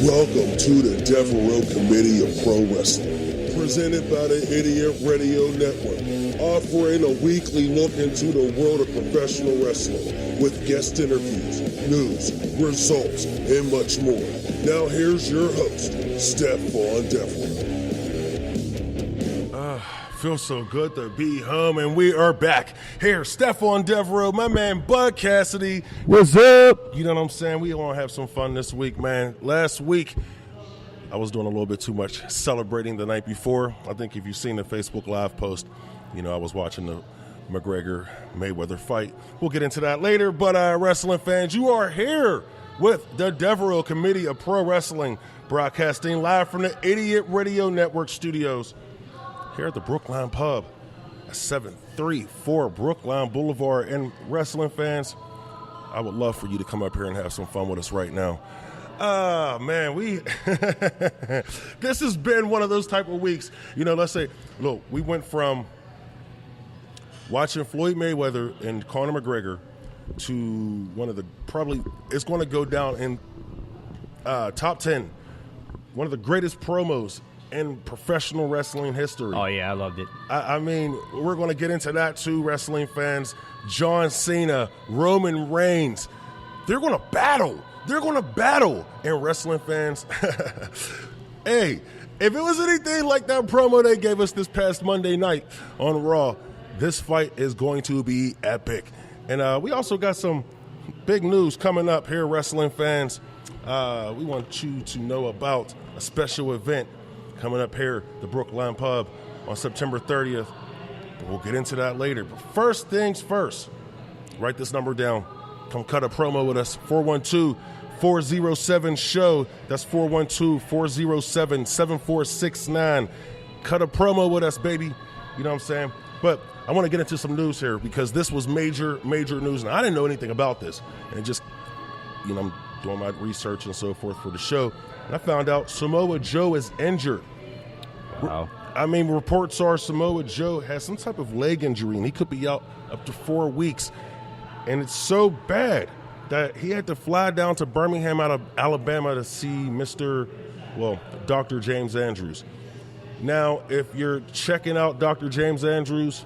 Welcome to the Devereux Committee of Pro Wrestling, presented by the Idiot Radio Network, offering a weekly look into the world of professional wrestling with guest interviews, news, results, and much more. Now here's your host, Stephon Devereux. Feels so good to be home, and we are back. Here, Stephon Devereux, my man Bud Cassidy. What's up? You know what I'm saying? We want to have some fun this week, man. Last week, I was doing a little bit too much celebrating the night before. I think if you've seen the Facebook Live post, you know I was watching the McGregor-Mayweather fight. We'll get into that later, but wrestling fans, you are here with the Devereux Committee of Pro Wrestling, broadcasting live from the Idiot Radio Network studios here at the Brookline Pub at 734 Brookline Boulevard. And wrestling fans, I would love for you to come up here and have some fun with us right now. Man, this has been one of those type of weeks. You know, let's say, look, we went from watching Floyd Mayweather and Conor McGregor to one of the, probably, it's going to go down in top 10, one of the greatest promos in professional wrestling history. Oh, yeah, I loved it. I mean, we're going to get into that too, wrestling fans. John Cena, Roman Reigns, they're going to battle. They're going to battle. And wrestling fans, hey, if it was anything like that promo they gave us this past Monday night on Raw, this fight is going to be epic. And we also got some big news coming up here, wrestling fans. We want you to know about a special event coming up here, the Brookline Pub, on September 30th. But we'll get into that later. But first things first, write this number down. Come cut a promo with us, 412-407-SHOW. That's 412-407-7469. Cut a promo with us, baby. You know what I'm saying? But I want to get into some news here because this was major news, and I didn't know anything about this. And just, you know, I'm doing my research and so forth for the show. And I found out Samoa Joe is injured. Wow. I mean, reports are Samoa Joe has some type of leg injury, and he could be out up to 4 weeks. And it's so bad that he had to fly down to Birmingham out of Alabama to see Dr. James Andrews. Now, if you're checking out Dr. James Andrews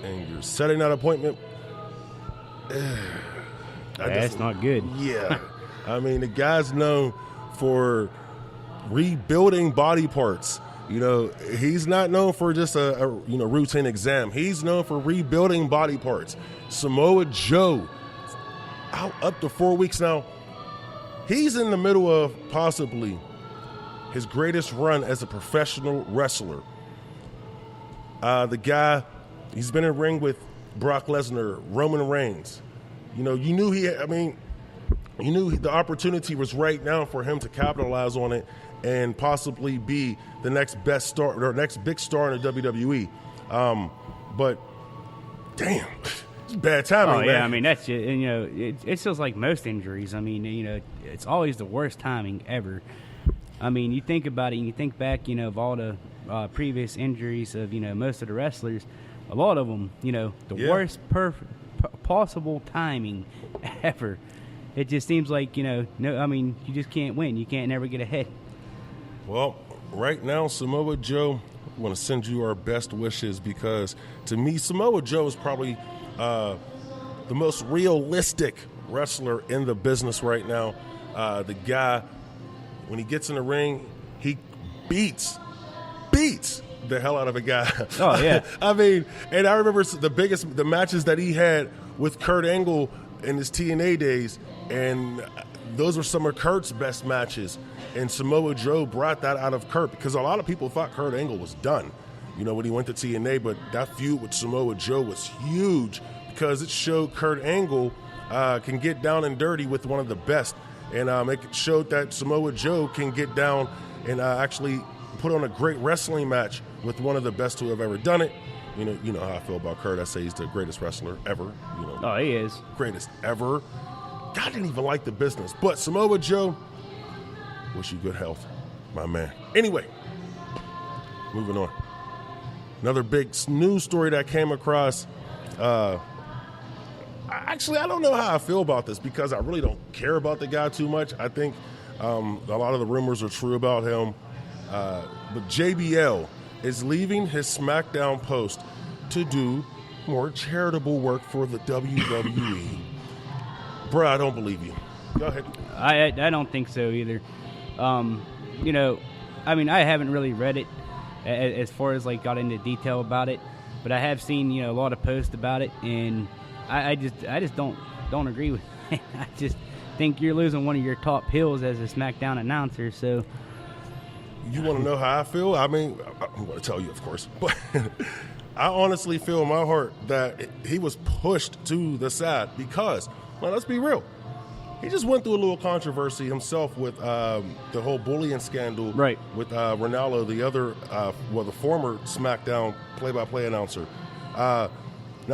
and you're setting that appointment, that's not good. Yeah. I mean, the guy's known for rebuilding body parts. You know, he's not known for just a routine exam. He's known for rebuilding body parts. Samoa Joe, out up to 4 weeks now. He's in the middle of possibly his greatest run as a professional wrestler. The guy, he's been in the ring with Brock Lesnar, Roman Reigns. You know, you knew the opportunity was right now for him to capitalize on it and possibly be the next best star or next big star in the WWE. But damn, it's bad timing. Oh yeah, man. I mean that's just, you know, it feels like most injuries. I mean, you know, it's always the worst timing ever. I mean, you think about it and you think back, you know, of all the previous injuries of, you know, most of the wrestlers, a lot of them, you know, the worst possible timing ever. It just seems like, you know, you just can't win. You can't never get ahead. Well, right now, Samoa Joe, we want to send you our best wishes because, to me, Samoa Joe is probably the most realistic wrestler in the business right now. The guy, when he gets in the ring, he beats the hell out of a guy. Oh, yeah. I mean, and I remember the matches that he had with Kurt Angle in his TNA days, and those were some of Kurt's best matches. And Samoa Joe brought that out of Kurt because a lot of people thought Kurt Angle was done, you know, when he went to TNA. But that feud with Samoa Joe was huge because it showed Kurt Angle can get down and dirty with one of the best. And it showed that Samoa Joe can get down and actually put on a great wrestling match with one of the best who have ever done it. You know how I feel about Kurt. I say he's the greatest wrestler ever. You know, oh, he is. Greatest ever. God didn't even like the business. But Samoa Joe, wish you good health, my man. Anyway, moving on. Another big news story that came across. Actually, I don't know how I feel about this because I really don't care about the guy too much. I think A lot of the rumors are true about him. But JBL is leaving his SmackDown post to do more charitable work for the WWE. Bro, I don't believe you. Go ahead. I don't think so either. I mean, I haven't really read it as far as like got into detail about it, but I have seen a lot of posts about it, and I just don't agree with it. I just think you're losing one of your top heels as a SmackDown announcer. So you want to know how I feel? I mean, I'm going to tell you, of course, but I honestly feel in my heart that he was pushed to the side because, well, let's be real. He just went through a little controversy himself with the whole bullying scandal right. with Ronaldo, the other, the former SmackDown play-by-play announcer. Now,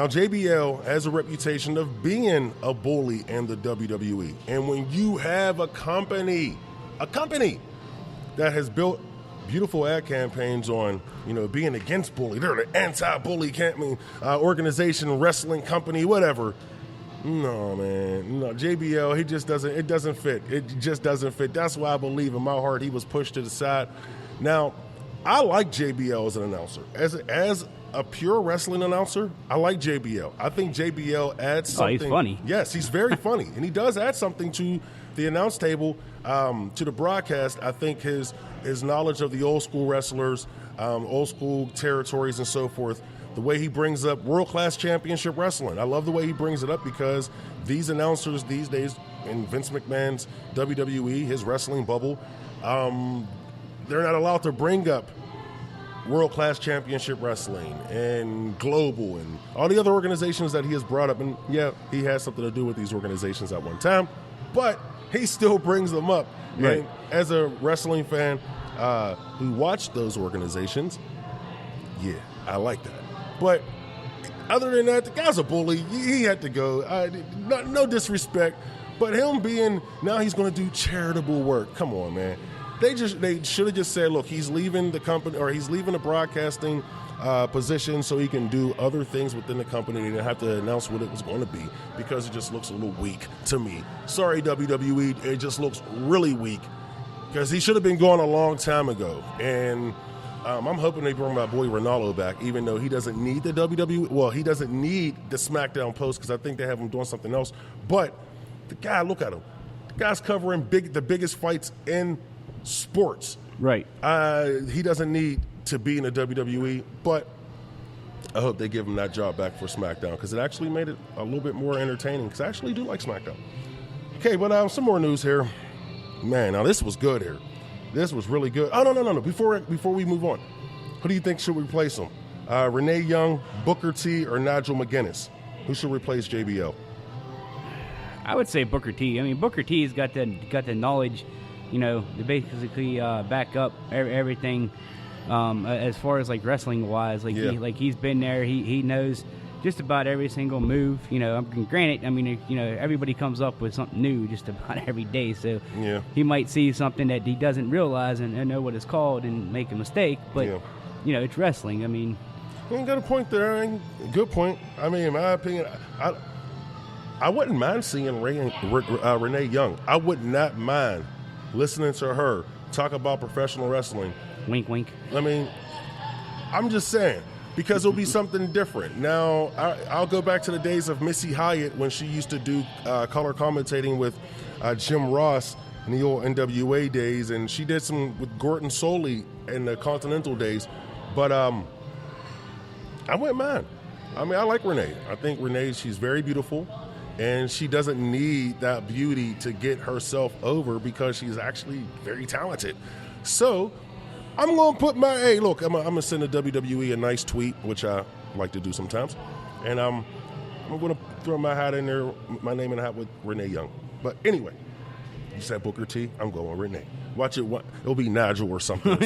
JBL has a reputation of being a bully in the WWE. And when you have a company that has built beautiful ad campaigns on, being against bully, they're the anti-bully organization, wrestling company, whatever. No, man. No, JBL, it doesn't fit. It just doesn't fit. That's why I believe in my heart he was pushed to the side. Now, I like JBL as an announcer. As a pure wrestling announcer, I like JBL. I think JBL adds something. Oh, he's funny. Yes, he's very funny. And he does add something to the announce table, to the broadcast. I think his knowledge of the old school wrestlers, old school territories and so forth, the way he brings up world-class championship wrestling. I love the way he brings it up because these announcers these days in Vince McMahon's WWE, his wrestling bubble, they're not allowed to bring up world-class championship wrestling and global and all the other organizations that he has brought up. And, yeah, he has something to do with these organizations at one time, but he still brings them up. Right. And as a wrestling fan who watched those organizations, yeah, I like that. But other than that, the guy's a bully. He had to go. No disrespect, but him being now he's going to do charitable work. Come on, man. They should have just said, look, he's leaving the company or he's leaving the broadcasting position so he can do other things within the company. They didn't have to announce what it was going to be because it just looks a little weak to me. Sorry, WWE, it just looks really weak because he should have been gone a long time ago. And I'm hoping they bring my boy Ronaldo back, even though he doesn't need the WWE. Well, he doesn't need the SmackDown post because I think they have him doing something else. But the guy, look at him. The guy's covering the biggest fights in sports. Right. He doesn't need to be in the WWE, but I hope they give him that job back for SmackDown because it actually made it a little bit more entertaining because I actually do like SmackDown. Okay, but some more news here. Man, now this was good here. This was really good. Oh, no. Before we move on, who do you think should replace him? Renee Young, Booker T, or Nigel McGuinness? Who should replace JBL? I would say Booker T. I mean, Booker T's got the knowledge, to basically back up everything as far as like wrestling wise. Like he's been there. He knows just about every single move. Granted, I mean, everybody comes up with something new just about every day. So he might see something that he doesn't realize and know what it's called and make a mistake. But it's wrestling. I mean, you ain't got a point there. Good point. I mean, in my opinion, I wouldn't mind seeing Renee Young. I would not mind listening to her talk about professional wrestling. Wink, wink. I mean, I'm just saying. Because it'll be something different. Now, I'll go back to the days of Missy Hyatt when she used to do color commentating with Jim Ross in the old NWA days, and she did some with Gordon Soley in the Continental days. But I wouldn't mind. I mean, I like Renee. I think Renee, she's very beautiful, and she doesn't need that beauty to get herself over because she's actually very talented. So I'm going to put I'm going to send the WWE a nice tweet, which I like to do sometimes. And I'm going to throw my hat in there, my name in the hat with Renee Young. But anyway, you said Booker T, I'm going with Renee. Watch it. It'll be Nigel or something.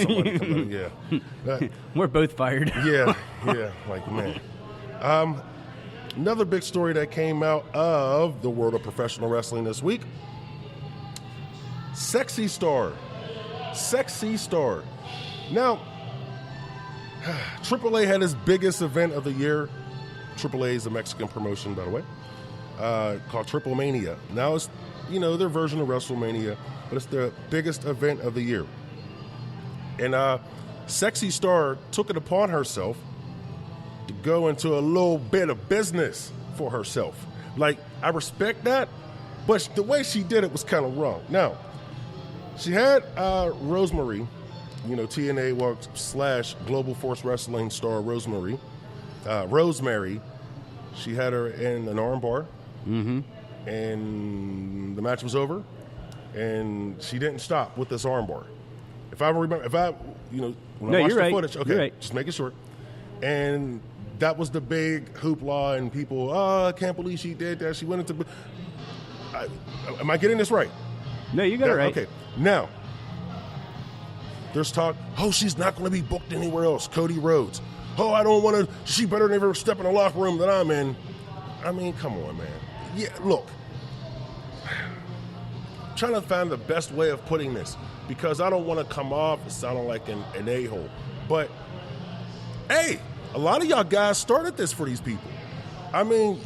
We're both fired. Yeah, like, man. Another big story that came out of the world of professional wrestling this week. Sexy Star. Now, AAA had its biggest event of the year. AAA is a Mexican promotion, by the way, called Triple Mania. Now, it's, their version of WrestleMania, but it's the biggest event of the year. And Sexy Star took it upon herself to go into a little bit of business for herself. Like, I respect that, but the way she did it was kind of wrong. Now, she had Rosemary, TNA / Global Force Wrestling star Rosemary. She had her in an armbar, and the match was over, and she didn't stop with this armbar. If I remember, when I watched the footage, okay, right. Just making sure. And that was the big hoopla, and people, I can't believe she did that. She went into. Am I getting this right? No, you got it right. Okay, now there's talk. Oh, she's not going to be booked anywhere else. Cody Rhodes. Oh, I don't want to. She better never step in the locker room that I'm in. I mean, come on, man. Yeah, look. I'm trying to find the best way of putting this because I don't want to come off as sounding like an a-hole. But, hey, a lot of y'all guys started this for these people. I mean,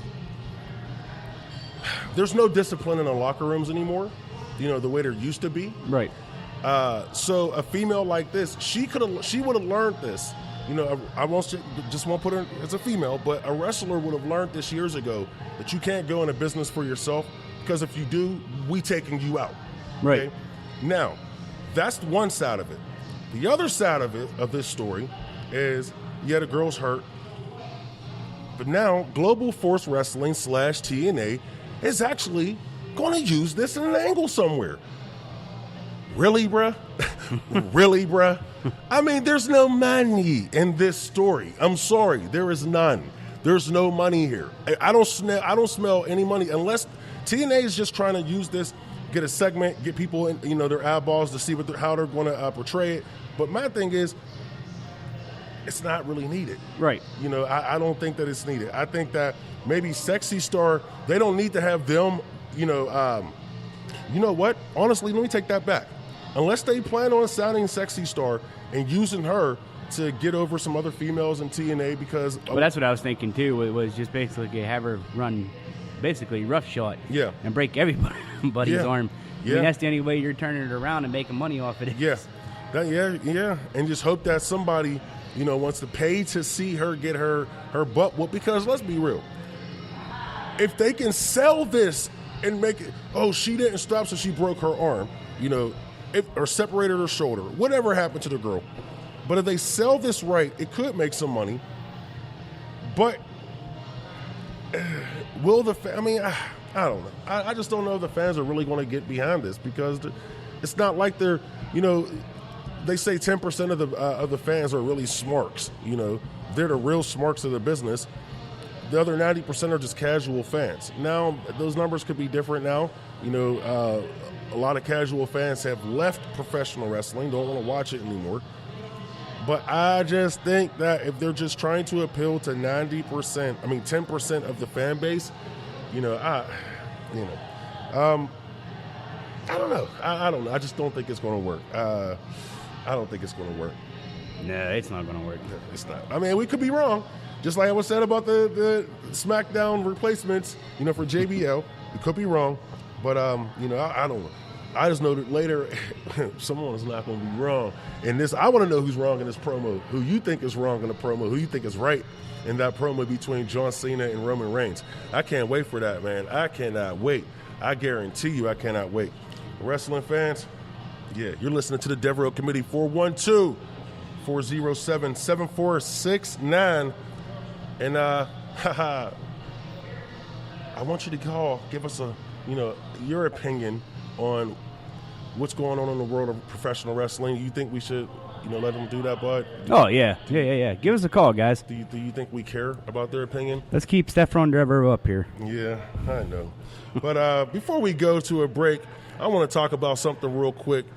there's no discipline in the locker rooms anymore, the way there used to be. Right. So a female like this, she would have learned this. I won't put her as a female, but a wrestler would have learned this years ago that you can't go into business for yourself because if you do, we taking you out. Right. Okay? Now, that's one side of it. The other side of this story is, yeah, the girl's hurt, but now Global Force Wrestling / TNA is actually going to use this in an angle somewhere. Really, bruh? Really, bruh? I mean, there's no money in this story. I'm sorry, there is none. There's no money here. I don't smell any money unless TNA is just trying to use this, get a segment, get people in, their eyeballs to see how they're going to portray it. But my thing is, it's not really needed. Right. I don't think that it's needed. I think that maybe Sexy Star, they don't need to have them, you know what? Honestly, let me take that back. Unless they plan on signing Sexy Star and using her to get over some other females in TNA because... Well, that's what I was thinking, too. It was just basically have her run basically roughshod. Yeah. And break everybody's arm. Yeah. I mean, that's the only way you're turning it around and making money off of it. Yeah. Yeah. And just hope that somebody, wants to pay to see her get her butt whooped. Because let's be real. If they can sell this and make it, she didn't stop, so she broke her arm, or separated her shoulder, whatever happened to the girl. But if they sell this right, it could make some money. But will the I don't know. I just don't know if the fans are really going to get behind this because it's not like they're, they say 10% of the fans are really smarks. They're the real smarks of the business. The other 90% are just casual fans. Now, those numbers could be different now. A lot of casual fans have left professional wrestling, don't want to watch it anymore. But I just think that if they're just trying to appeal to 10% of the fan base, I don't know. I don't know. I just don't think it's going to work. I don't think it's going to work. No, it's not going to work. No, it's not. I mean, we could be wrong. Just like I was said about the Smackdown replacements, for JBL. We could be wrong. But, I don't know. I just know that later someone is not going to be wrong. And I want to know who's wrong in this promo, who you think is wrong in the promo, who you think is right in that promo between John Cena and Roman Reigns. I can't wait for that, man. I cannot wait. I guarantee you I cannot wait. Wrestling fans, yeah, you're listening to the Devereux Committee, 412-407-7469. And, I want you to call, give us your opinion on what's going on in the world of professional wrestling. You think we should, let them do that, bud? Oh, yeah. Give us a call, guys. Do you think we care about their opinion? Let's keep Stephon Devereux up here. Yeah, I know. But before we go to a break, I want to talk about something real quick.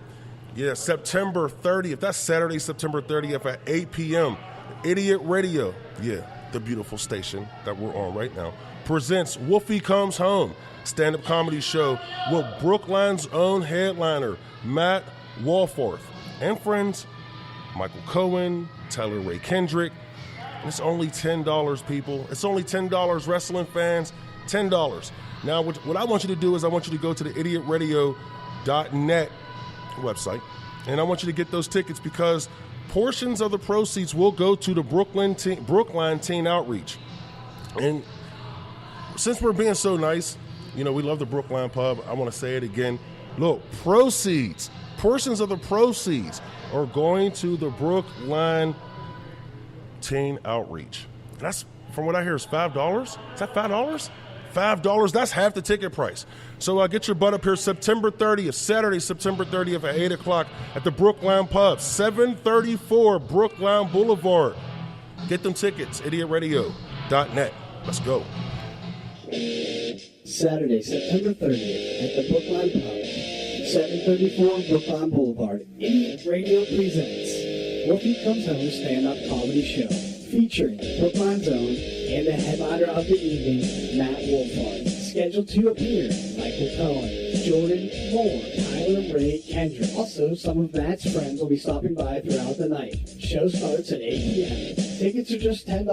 Yeah, September 30th. That's Saturday, September 30th at 8 p.m. Idiot Radio. Yeah, the beautiful station that we're on right now presents Wolfie Comes Home, stand-up comedy show with Brookline's own headliner, Matt Walforth, and friends, Michael Cohen, Tyler Ray Kendrick. It's only $10, people. It's only $10, wrestling fans, $10. Now, what I want you to do is I want you to go to the idiotradio.net website, and I want you to get those tickets because portions of the proceeds will go to the Brookline Teen Outreach. And since we're being so nice, we love the Brookline Pub. I want to say it again. Look, portions of the proceeds are going to the Brookline Teen Outreach. And that's, from what I hear, is $5. Is that $5? $5, that's half the ticket price. So get your butt up here September 30th, Saturday, September 30th at 8 o'clock at the Brookline Pub, 734 Brookline Boulevard. Get them tickets, idiotradio.net. Let's go. Saturday, September 30th at the Brookline Pub, 734 Brookline Boulevard. Idiot Radio presents Wolfie Comes Home stand-up comedy show featuring Brookline's own and the headliner of the evening, Matt Wolfhard. Scheduled to appear Michael Cohen, Jordan Moore, Tyler Ray Kendrick. Also, some of Matt's friends will be stopping by throughout the night. Show starts at 8 p.m. Tickets are just $10.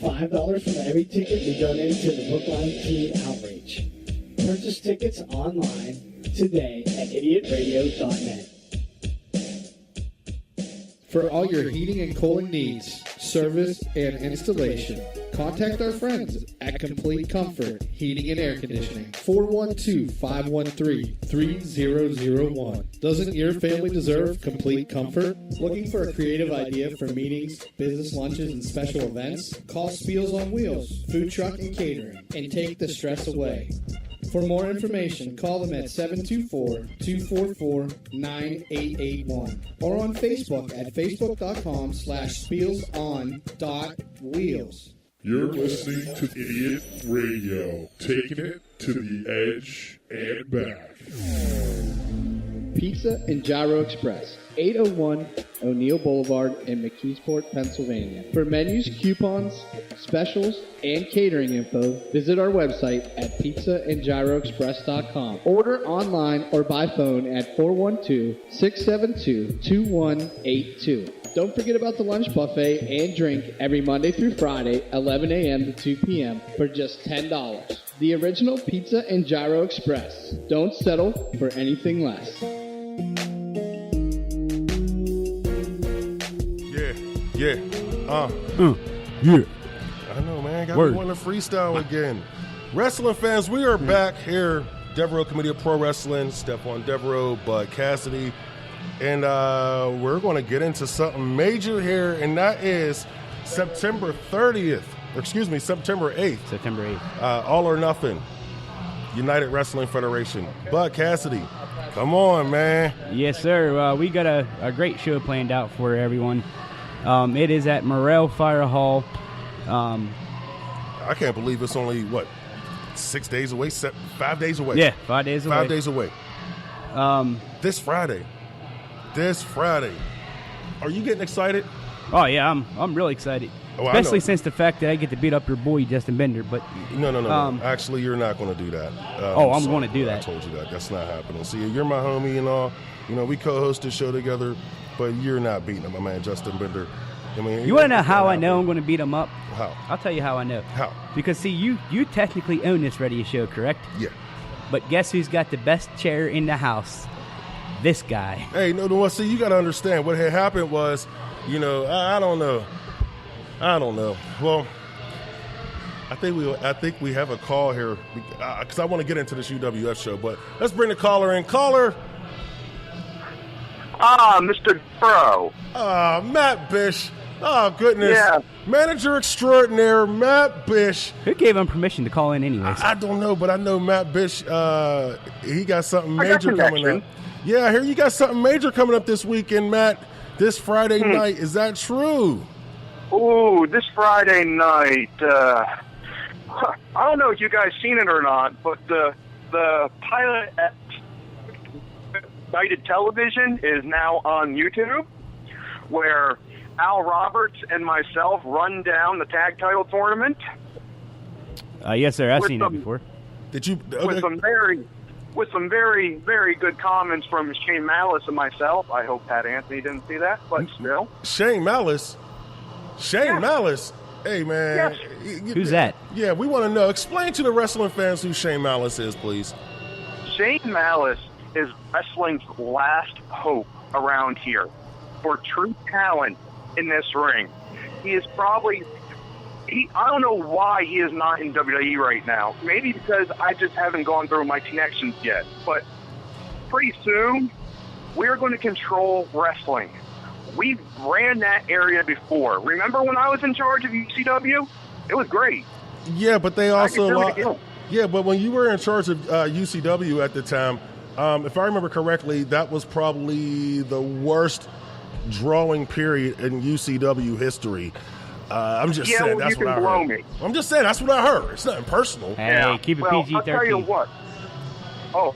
$5 from every ticket we donate to the Brookline Teen Outreach. Purchase tickets online today at idiotradio.net. For all your heating and cooling needs, service, and installation, contact our friends at Complete Comfort Heating and Air Conditioning, 412-513-3001. Doesn't your family deserve complete comfort? Looking for a creative idea for meetings, business lunches, and special events? Call Spiels on Wheels, food truck and catering, and take the stress away. For more information, call them at 724-244-9881 or on Facebook at facebook.com/spielson.wheels. You're listening to Idiot Radio, taking it to the edge and back. Pizza and Gyro Express, 801 O'Neill Boulevard in McKeesport, Pennsylvania. For menus, coupons, specials, and catering info, visit our website at pizzaandgyroexpress.com. Order online or by phone at 412-672-2182. Don't forget about the lunch buffet and drink every Monday through Friday, 11 a.m. to 2 p.m. for just $10. The original Pizza and Gyro Express. Don't settle for anything less. Yeah. Yeah. I know, man. Got me wanting to freestyle again. Wrestling fans, we are back here. Devereux Committee of Pro Wrestling, Stephon Devereux, Bud Cassidy. And we're going to get into something major here, and that is September 8th. September 8th. All or Nothing, United Wrestling Federation. Bud Cassidy, come on, man. Yes, sir. We got a great show planned out for everyone. It is at Morrell Fire Hall. I can't believe it's only, 6 days away? 5 days away? Yeah, 5 days away. 5 days away. This Friday. Are you getting excited? Oh, yeah, I'm really excited. Especially since the fact that I get to beat up your boy, Justin Bender. But No. Actually, you're not going to do that. I'm going to do that. I told you that. That's not happening. See, you're my homie and all. We co-host this show together, but you're not beating him, my man, Justin Bender. You want to know how I know I'm going to beat him up? How? I'll tell you how I know. How? Because, see, you technically own this radio show, correct? Yeah. But guess who's got the best chair in the house? This guy. Hey, see, you got to understand. What had happened was, I don't know. Well, I think we have a call here because I want to get into this UWF show. But let's bring the caller in. Caller. Mr. Devereux. Matt Bish. Oh, goodness. Yeah. Manager extraordinaire, Matt Bish. Who gave him permission to call in anyways? I don't know, but I know Matt Bish, he got something major coming up. Yeah, I hear you got something major coming up this weekend, Matt, this Friday night. Is that true? Ooh, this Friday night. I don't know if you guys seen it or not, but the pilot at United Television is now on YouTube, where Al Roberts and myself run down the tag title tournament. Yes, sir. I've seen that before. Did you? Okay. With some very, very good comments from Shane Malice and myself. I hope Pat Anthony didn't see that, but still. Shane Malice? Malice? Hey, man. Yes. Who's that? Yeah, we want to know. Explain to the wrestling fans who Shane Malice is, please. Shane Malice is wrestling's last hope around here for true talent in this ring. He is probably... I don't know why he is not in WWE right now. Maybe because I just haven't gone through my connections yet. But pretty soon, we're going to control wrestling. We ran that area before. Remember when I was in charge of UCW? It was great. Yeah, but they also... Yeah, but when you were in charge of UCW at the time, if I remember correctly, that was probably the worst drawing period in UCW history. I'm just saying that's what I heard. Me. I'm just saying that's what I heard. It's nothing personal. Hey, keep it PG-13. I'll tell you what. Oh,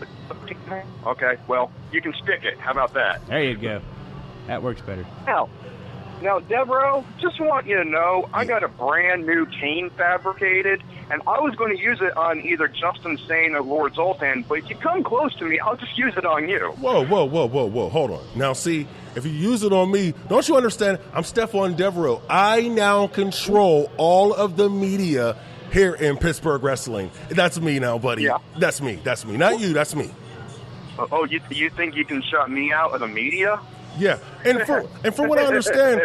okay. Well, you can stick it. How about that? There you go. That works better. Now, Devereux, just want you to know, I got a brand new cane fabricated, and I was going to use it on either Justin Sane or Lord Zoltan, but if you come close to me, I'll just use it on you. Whoa. Hold on. Now, see, if you use it on me, don't you understand? I'm Stephon Devereux. I now control all of the media here in Pittsburgh Wrestling. That's me now, buddy. Yeah. That's me. Not you. That's me. Oh, you think you can shut me out of the media? Yeah, and from what I understand,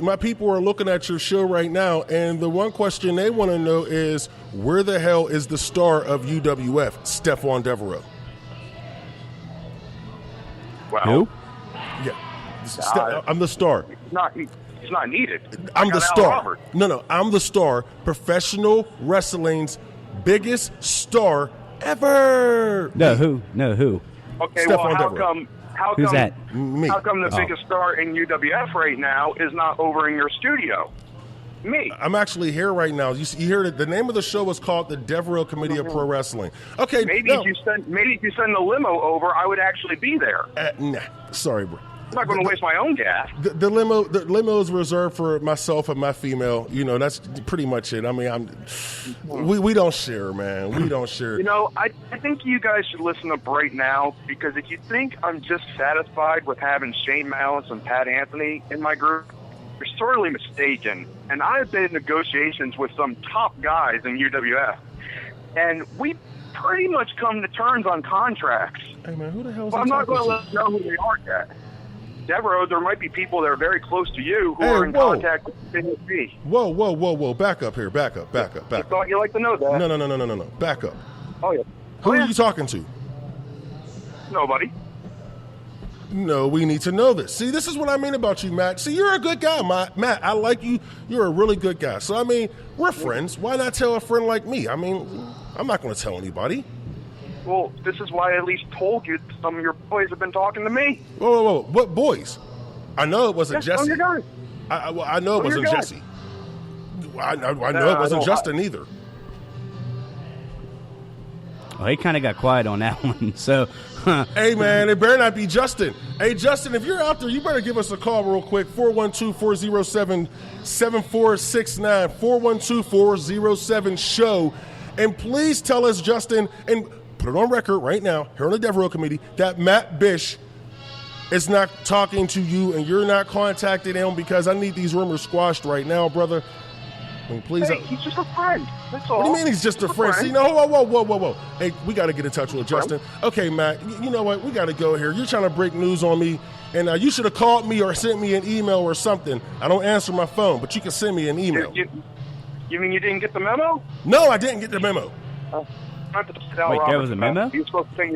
my people are looking at your show right now, and the one question they want to know is, where the hell is the star of UWF, Stephon Devereux? Wow. Who? Yeah, I'm the star. It's not needed. I'm the star. Robert. No, I'm the star. Professional wrestling's biggest star ever. No, who? Okay, Stephon well, Devereux. how Who's come that? Me. How come the biggest star in UWF right now is not over in your studio? Me. I'm actually here right now. You hear that the name of the show is called the Devereux Committee of Pro Wrestling. Okay, Maybe if you send the limo over, I would actually be there. Nah, sorry, bro. I'm not going to waste my own gas. The limo is reserved for myself and my female. You know, that's pretty much it. I mean, we don't share, man. We don't share. You know, I think you guys should listen up right now, because if you think I'm just satisfied with having Shane Malice and Pat Anthony in my group, you're sorely mistaken. And I've been in negotiations with some top guys in UWF, and we pretty much come to terms on contracts. Hey, man, who the hell is I'm not going to let you know who they are yet. Devereux, there might be people that are very close to you who are in contact with PNC. Whoa. Back up here. Back up. I thought you'd like to know that. No. Back up. Oh, yeah. Who are you talking to? Nobody. No, we need to know this. See, this is what I mean about you, Matt. See, you're a good guy, Matt. I like you. You're a really good guy. So, I mean, we're friends. Why not tell a friend like me? I mean, I'm not going to tell anybody. Well, this is why I at least told you some of your boys have been talking to me. Whoa. What boys? I know it wasn't Yes, Jesse. I know it wasn't Jesse. I know it wasn't Justin either. Well, he kind of got quiet on that one, so... Hey, man, it better not be Justin. Hey, Justin, if you're out there, you better give us a call real quick, 412-407-7469, 412-407-SHOW, and please tell us, Justin, and put it on record right now, here on the Devereux Committee, that Matt Bish is not talking to you and you're not contacting him, because I need these rumors squashed right now, brother. I mean, please. Hey, he's just a friend. That's all. What do you mean he's just a friend? See, no, whoa. Hey, we got to get in touch with Justin. Okay, Matt, you know what? We got to go here. You're trying to break news on me, and you should have called me or sent me an email or something. I don't answer my phone, but you can send me an email. You mean you didn't get the memo? No, I didn't get the memo. Wait, there was a memo? He was supposed to send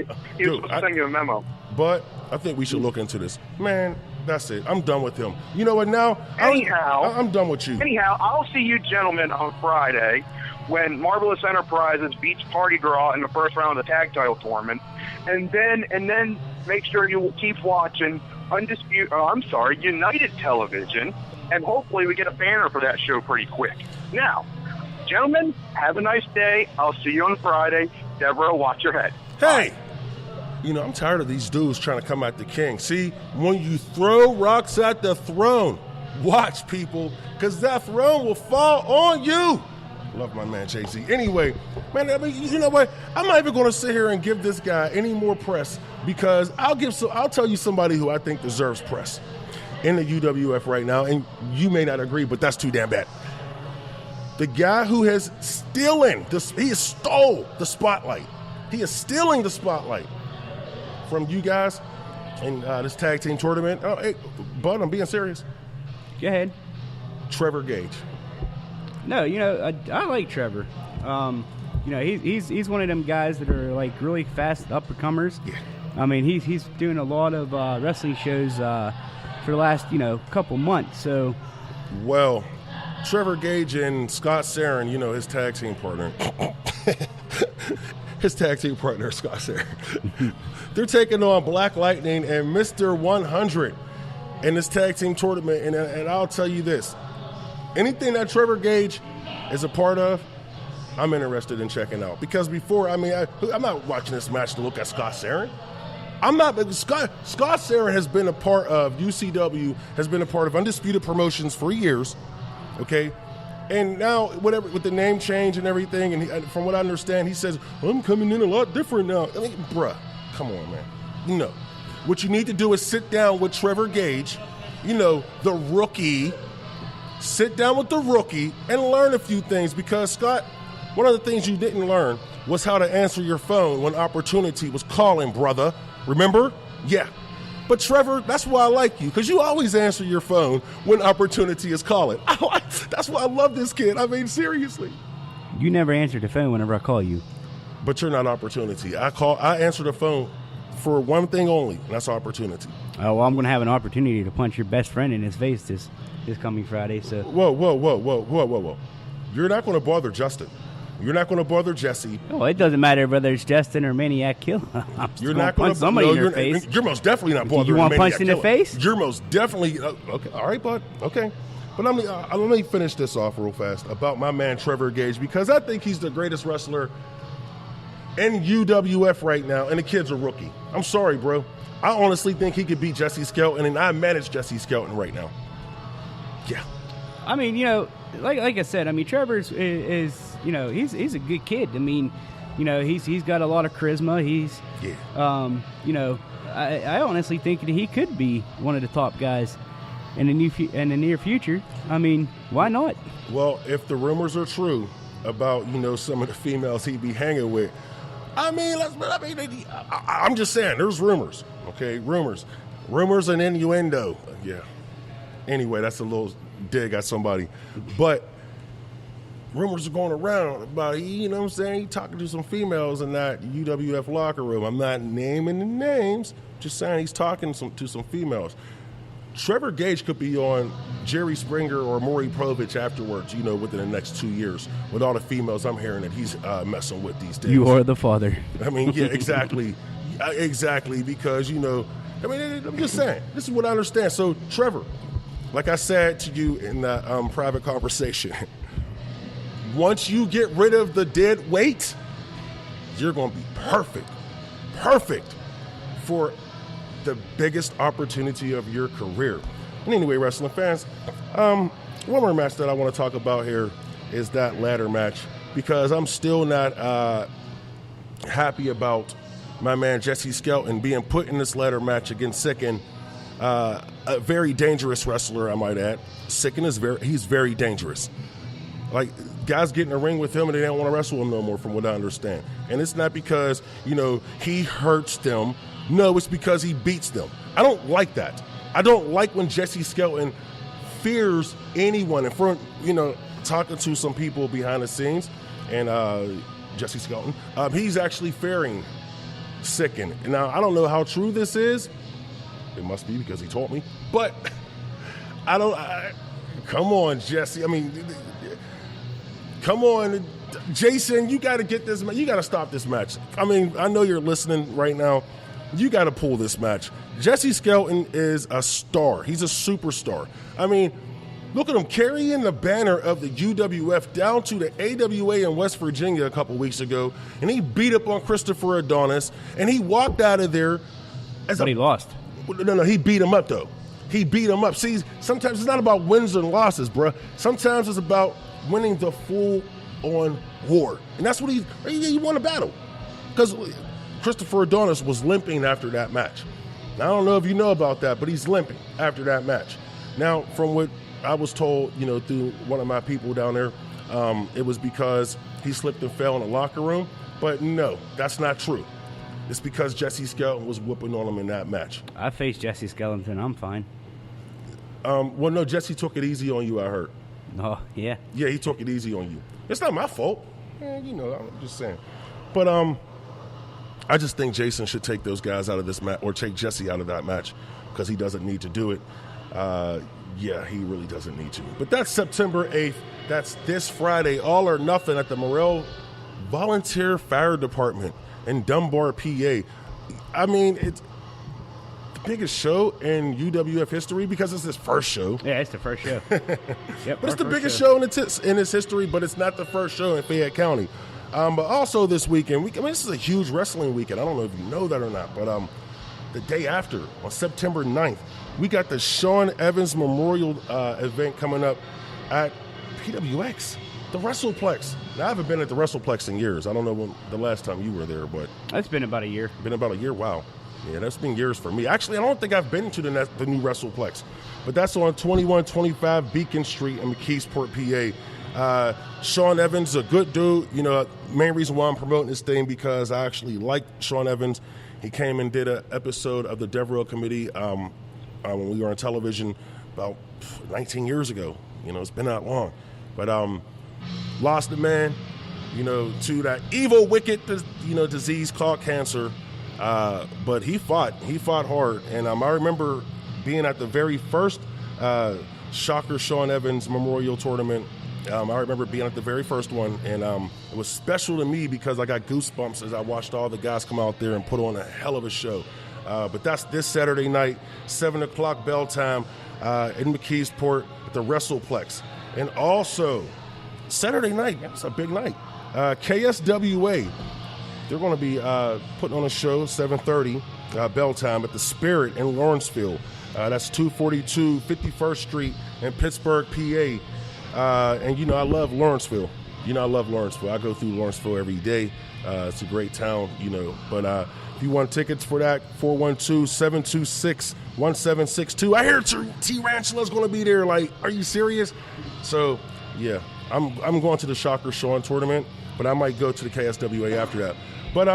you a memo. But I think we should look into this. Man, that's it. I'm done with him. You know what now? I'm done with you. Anyhow, I'll see you gentlemen on Friday when Marvelous Enterprises beats Party Girl in the first round of the tag title tournament. And then make sure you keep watching United Television, and hopefully we get a banner for that show pretty quick. Now, gentlemen, have a nice day. I'll see you on Friday. Devereux, watch your head. Hey! Bye. You know, I'm tired of these dudes trying to come at the king. See, when you throw rocks at the throne, watch, people, because that throne will fall on you. Love my man, Jay-Z. Anyway, man, I mean, you know what? I'm not even going to sit here and give this guy any more press, because I'll tell you somebody who I think deserves press. in the UWF right now, and you may not agree, but that's too damn bad. The guy who has he has stole the spotlight. He is stealing the spotlight from you guys in this tag team tournament. Oh, hey, Bud, I'm being serious. Go ahead. Trevor Gage. No, I like Trevor. He's one of them guys that are like really fast up-and-comers. Yeah. I mean, he's doing a lot of wrestling shows for the last couple months. So, well, Trevor Gage and Scott Sarin, his tag team partner. His tag team partner, Scott Sarin. They're taking on Black Lightning and Mr. 100 in this tag team tournament. And I'll tell you this. Anything that Trevor Gage is a part of, I'm interested in checking out. Because before, I'm not watching this match to look at Scott Sarin. Scott Sarin has been a part of UCW, has been a part of Undisputed Promotions for years, okay? And now, whatever, with the name change and everything, and from what I understand, he says, I'm coming in a lot different now. I mean, bruh, come on, man. No. What you need to do is sit down with Trevor Gage, the rookie. Sit down with the rookie and learn a few things, because, Scott, one of the things you didn't learn was how to answer your phone when opportunity was calling, brother. Remember? Yeah. But Trevor, that's why I like you, because you always answer your phone when opportunity is calling. That's why I love this kid. I mean, seriously. You never answer the phone whenever I call you. But you're not opportunity. I answer the phone for one thing only, and that's opportunity. Oh, well, I'm going to have an opportunity to punch your best friend in his face this coming Friday. So. Whoa. You're not going to bother Justin. You're not going to bother Jesse. Oh, it doesn't matter whether it's Justin or Maniac Killer. You're not going to punch somebody in your face. You're most definitely not bothering. You want punched in the face? You're most definitely okay. All right, bud. Okay, but let me finish this off real fast about my man Trevor Gage, because I think he's the greatest wrestler in UWF right now, and the kid's a rookie. I'm sorry, bro. I honestly think he could beat Jesse Skelton, and I manage Jesse Skelton right now. Yeah. I mean, like I said, I mean, Trevor's is he's a good kid. I mean, he's got a lot of charisma. I honestly think that he could be one of the top guys in the near future. I mean, why not? Well, if the rumors are true about some of the females he'd be hanging with, I'm just saying, there's rumors. Okay, rumors and innuendo. Yeah. Anyway, that's a little dig at somebody, but rumors are going around about he talking to some females in that UWF locker room. I'm not naming the names, just saying he's talking to some females. Trevor Gage could be on Jerry Springer or Maury Povich afterwards, within the next 2 years, with all the females I'm hearing that he's messing with these days. You are the father. I mean, yeah, exactly. Exactly, because, I'm just saying, this is what I understand. So, Trevor, like I said to you in that private conversation, once you get rid of the dead weight, you're going to be perfect for the biggest opportunity of your career. And anyway, wrestling fans, one more match that I want to talk about here is that ladder match, because I'm still not happy about my man Jesse Skelton being put in this ladder match against Sicken, a very dangerous wrestler, I might add. Sicken he's very dangerous. Like, guys get in the ring with him and they don't want to wrestle him no more, from what I understand. And it's not because, he hurts them. No, it's because he beats them. I don't like that. I don't like when Jesse Skelton fears anyone. And from, talking to some people behind the scenes, and Jesse Skelton, he's actually fearing Sicken. Now, I don't know how true this is. It must be, because he told me. But come on, Jesse. I mean, come on, Jason. You got to get this. You got to stop this match. I mean, I know you're listening right now. You got to pull this match. Jesse Skelton is a star. He's a superstar. I mean, look at him carrying the banner of the UWF down to the AWA in West Virginia a couple weeks ago, and he beat up on Christopher Adonis, and he walked out of there. But he lost. No, he beat him up, though. He beat him up. See, sometimes it's not about wins and losses, bro. Sometimes it's about winning the full-on war. And that's what he won a battle. Because Christopher Adonis was limping after that match. Now, I don't know if you know about that, but he's limping after that match. Now, from what I was told, through one of my people down there, it was because he slipped and fell in the locker room. But no, that's not true. It's because Jesse Skeleton was whooping on him in that match. I faced Jesse Skeleton. I'm fine. Well, no, Jesse took it easy on you, I heard. Oh, yeah. Yeah, he took it easy on you. It's not my fault. I'm just saying. But I just think Jason should take those guys out of this match, or take Jesse out of that match, because he doesn't need to do it. Yeah, he really doesn't need to. But that's September 8th. That's this Friday, All or Nothing at the Morrell Volunteer Fire Department in Dunbar, PA. I mean, it's the biggest show in UWF history because it's his first show. Yeah, it's the first show. Yep, but it's the biggest show in its history, but it's not the first show in Fayette County. But also this weekend, this is a huge wrestling weekend. I don't know if you know that or not, but the day after, on September 9th, we got the Sean Evans Memorial event coming up at PWX, the WrestlePlex. Now, I haven't been at the WrestlePlex in years. I don't know when the last time you were there, but it's been about a year. Been about a year? Wow. Yeah, that's been years for me. Actually, I don't think I've been to the new WrestlePlex, but that's on 2125 Beacon Street in McKeesport, PA. Sean Evans, a good dude. Main reason why I'm promoting this thing, because I actually like Sean Evans. He came and did an episode of the Devereux Committee when we were on television about 19 years ago. It's been that long. But lost a man, to that evil, wicked, disease called cancer. But he fought hard. And I remember being at the very first Shocker Sean Evans Memorial Tournament. I remember being at the very first one, and it was special to me because I got goosebumps as I watched all the guys come out there and put on a hell of a show. But that's this Saturday night, 7 o'clock bell time in McKeesport at the WrestlePlex. And also, Saturday night, it's a big night. KSWA, they're going to be putting on a show, 7:30 bell time at the Spirit in Lawrenceville. That's 242 51st Street in Pittsburgh, PA. And, I love Lawrenceville. I love Lawrenceville. I go through Lawrenceville every day. It's a great town, But if you want tickets for that, 412-726-1762. I hear T. Ranchula's going to be there. Like, are you serious? So, yeah, I'm going to the Shocker Sean tournament, but I might go to the KSWA after that. But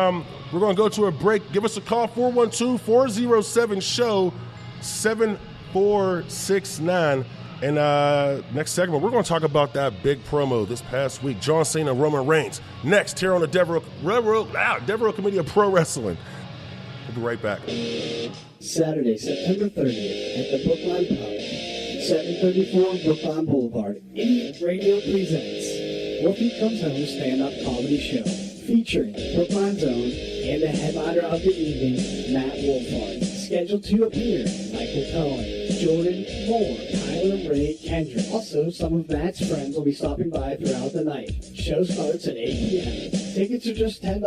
we're going to go to a break. Give us a call, 412-407-SHOW, 7469. And next segment, we're going to talk about that big promo this past week. John Cena, Roman Reigns. Next, here on the Devereux Committee of Pro Wrestling. We'll be right back. Saturday, September 30th at the Brookline Pub, 734 Brookline Boulevard. Idiot Radio presents Wolfie Comes Home stand-up comedy show featuring Brookline's own and the headliner of the evening, Matt Wolfhard. Scheduled to appear, Michael Cohen, Jordan Moore, Tyler Ray Kendrick. Also, some of Matt's friends will be stopping by throughout the night. Show starts at 8 p.m. Tickets are just $10.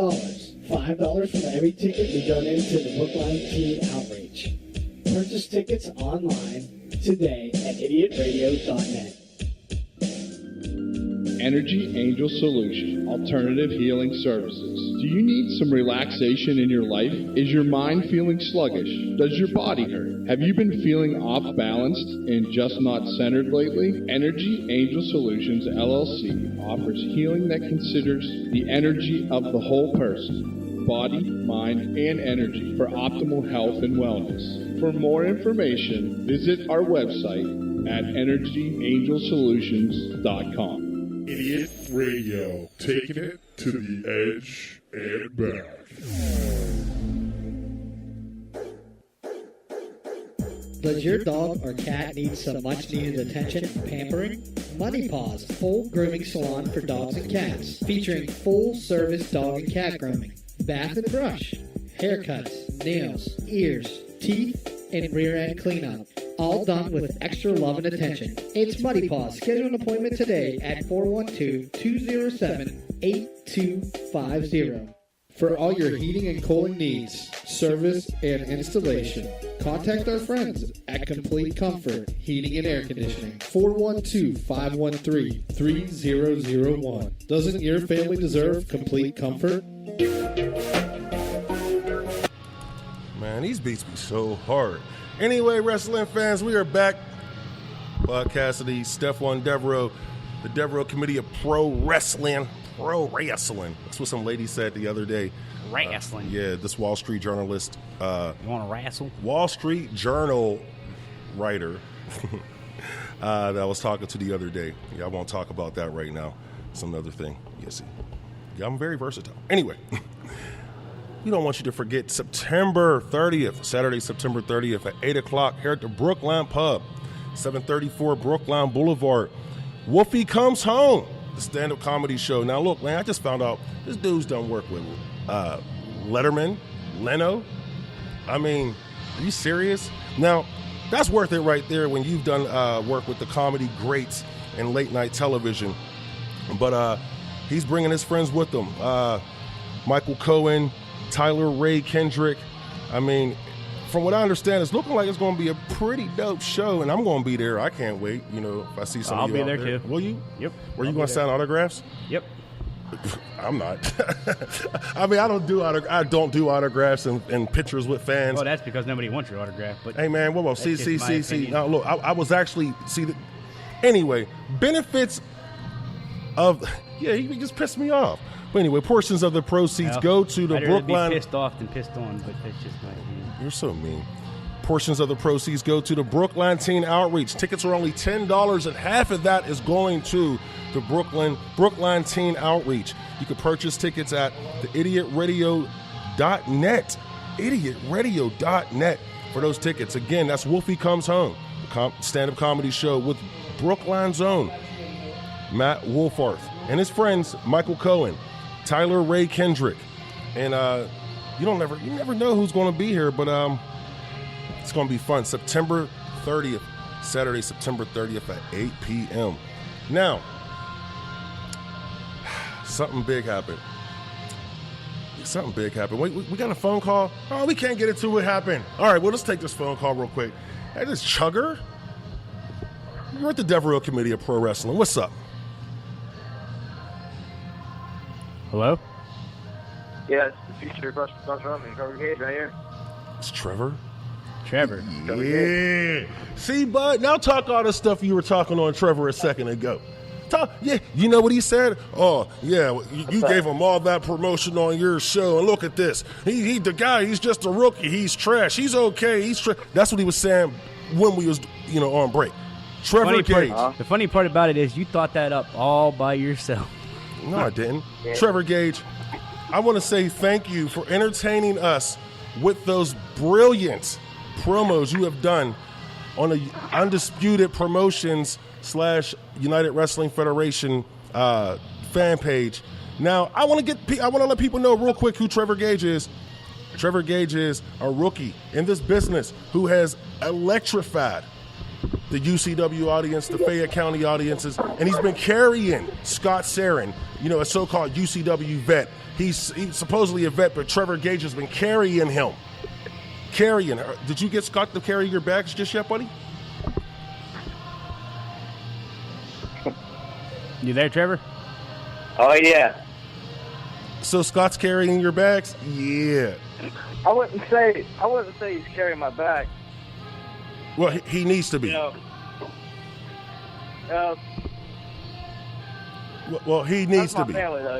$5 from every ticket we donate to the Brookline Teen Outreach. Purchase tickets online today at idiotradio.net. Energy Angel Solution, Alternative Healing Services. Do you need some relaxation in your life? Is your mind feeling sluggish? Does your body hurt? Have you been feeling off balanced and just not centered lately? Energy Angel Solutions LLC offers healing that considers the energy of the whole person, body, mind, and energy for optimal health and wellness. For more information, visit our website at energyangelsolutions.com. Idiot Radio, taking it to the edge and back. Does your dog or cat need some much-needed attention and pampering? Money Paws, full grooming salon for dogs and cats, featuring full-service dog and cat grooming, bath and brush, haircuts, nails, ears, teeth, and rear-end cleanup. All done with extra love and attention. It's Muddy Paws. Schedule an appointment today at 412-207-8250. For all your heating and cooling needs, service, and installation, contact our friends at Complete Comfort Heating and Air Conditioning. 412-513-3001. Doesn't your family deserve complete comfort? Man, man. These beats be so hard. Anyway, wrestling fans, we are back. Bud Cassidy, Stephon Devereux, the Devereux Committee of Pro Wrestling. Pro Wrestling. That's what some lady said the other day. Wrestling. Yeah, this Wall Street journalist. You want to wrestle? Wall Street Journal writer that I was talking to the other day. Yeah, I won't talk about that right now. It's another thing. Yes, yeah, I'm very versatile. Anyway, we don't want you to forget September 30th, Saturday, September 30th at 8 o'clock here at the Brookline Pub, 734 Brookline Boulevard. Wolfie Comes Home, the stand-up comedy show. Now, look, man, I just found out this dude's done work with Letterman, Leno. I mean, are you serious? Now, that's worth it right there when you've done work with the comedy greats in late-night television. But he's bringing his friends with him. Michael Cohen, Tyler Ray Kendrick. I mean, from what I understand, it's looking like it's going to be a pretty dope show, and I'm going to be there. I can't wait. You know, if I see some I'll of you be out there too. Will you? Yep. Were you going to sign autographs? Yep. I'm not. I mean, I don't do autographs and pictures with fans. Well, that's because nobody wants your autograph. But hey, man, whoa. See. Now, look, I was actually anyway, benefits of he just pissed me off. But anyway, portions of the proceeds go to the Brookline. Be pissed off than pissed on, but that's just my opinion. You're so mean. Portions of the proceeds go to the Brookline Teen Outreach. Tickets are only $10, and half of that is going to the Brookline Teen Outreach. You can purchase tickets at theidiotradio.net. Idiotradio.net for those tickets. Again, that's Wolfie Comes Home, the stand-up comedy show with Brookline's own Matt Wolfarth and his friends Michael Cohen, Tyler Ray Kendrick, and you never know who's going to be here, but it's going to be fun. September 30th, Saturday, September 30th at 8 p.m. Now, something big happened. Wait, we got a phone call? Oh, we can't get into what happened. All right, well, let's take this phone call real quick. Hey, this Chugger. You're at the Devereux Committee of Pro Wrestling. What's up? Hello? Yeah, it's the future Buster and Trevor Gage right here. It's Trevor. Yeah. See, bud, now talk all the stuff you were talking on Trevor a second ago. Yeah, you know what he said? Oh, yeah, you gave him all that promotion on your show, and look at this. He the guy, he's just a rookie. He's trash. He's okay. That's what he was saying when we was, on break. Trevor Gage. The funny part about it is you thought that up all by yourself. No, I didn't. Yeah. Trevor Gage, I want to say thank you for entertaining us with those brilliant promos you have done on the Undisputed Promotions / United Wrestling Federation fan page. Now, I want to let people know real quick who Trevor Gage is. Trevor Gage is a rookie in this business who has electrified the UCW audience, the Fayette County audiences, and he's been carrying Scott Sarin, a so-called UCW vet. He's supposedly a vet, but Trevor Gage has been carrying him. Did you get Scott to carry your bags just yet, buddy? You there, Trevor? Oh, yeah. So Scott's carrying your bags? Yeah. I wouldn't say he's carrying my bag. Well, he needs to be. Well, he needs to be. That's my family, though.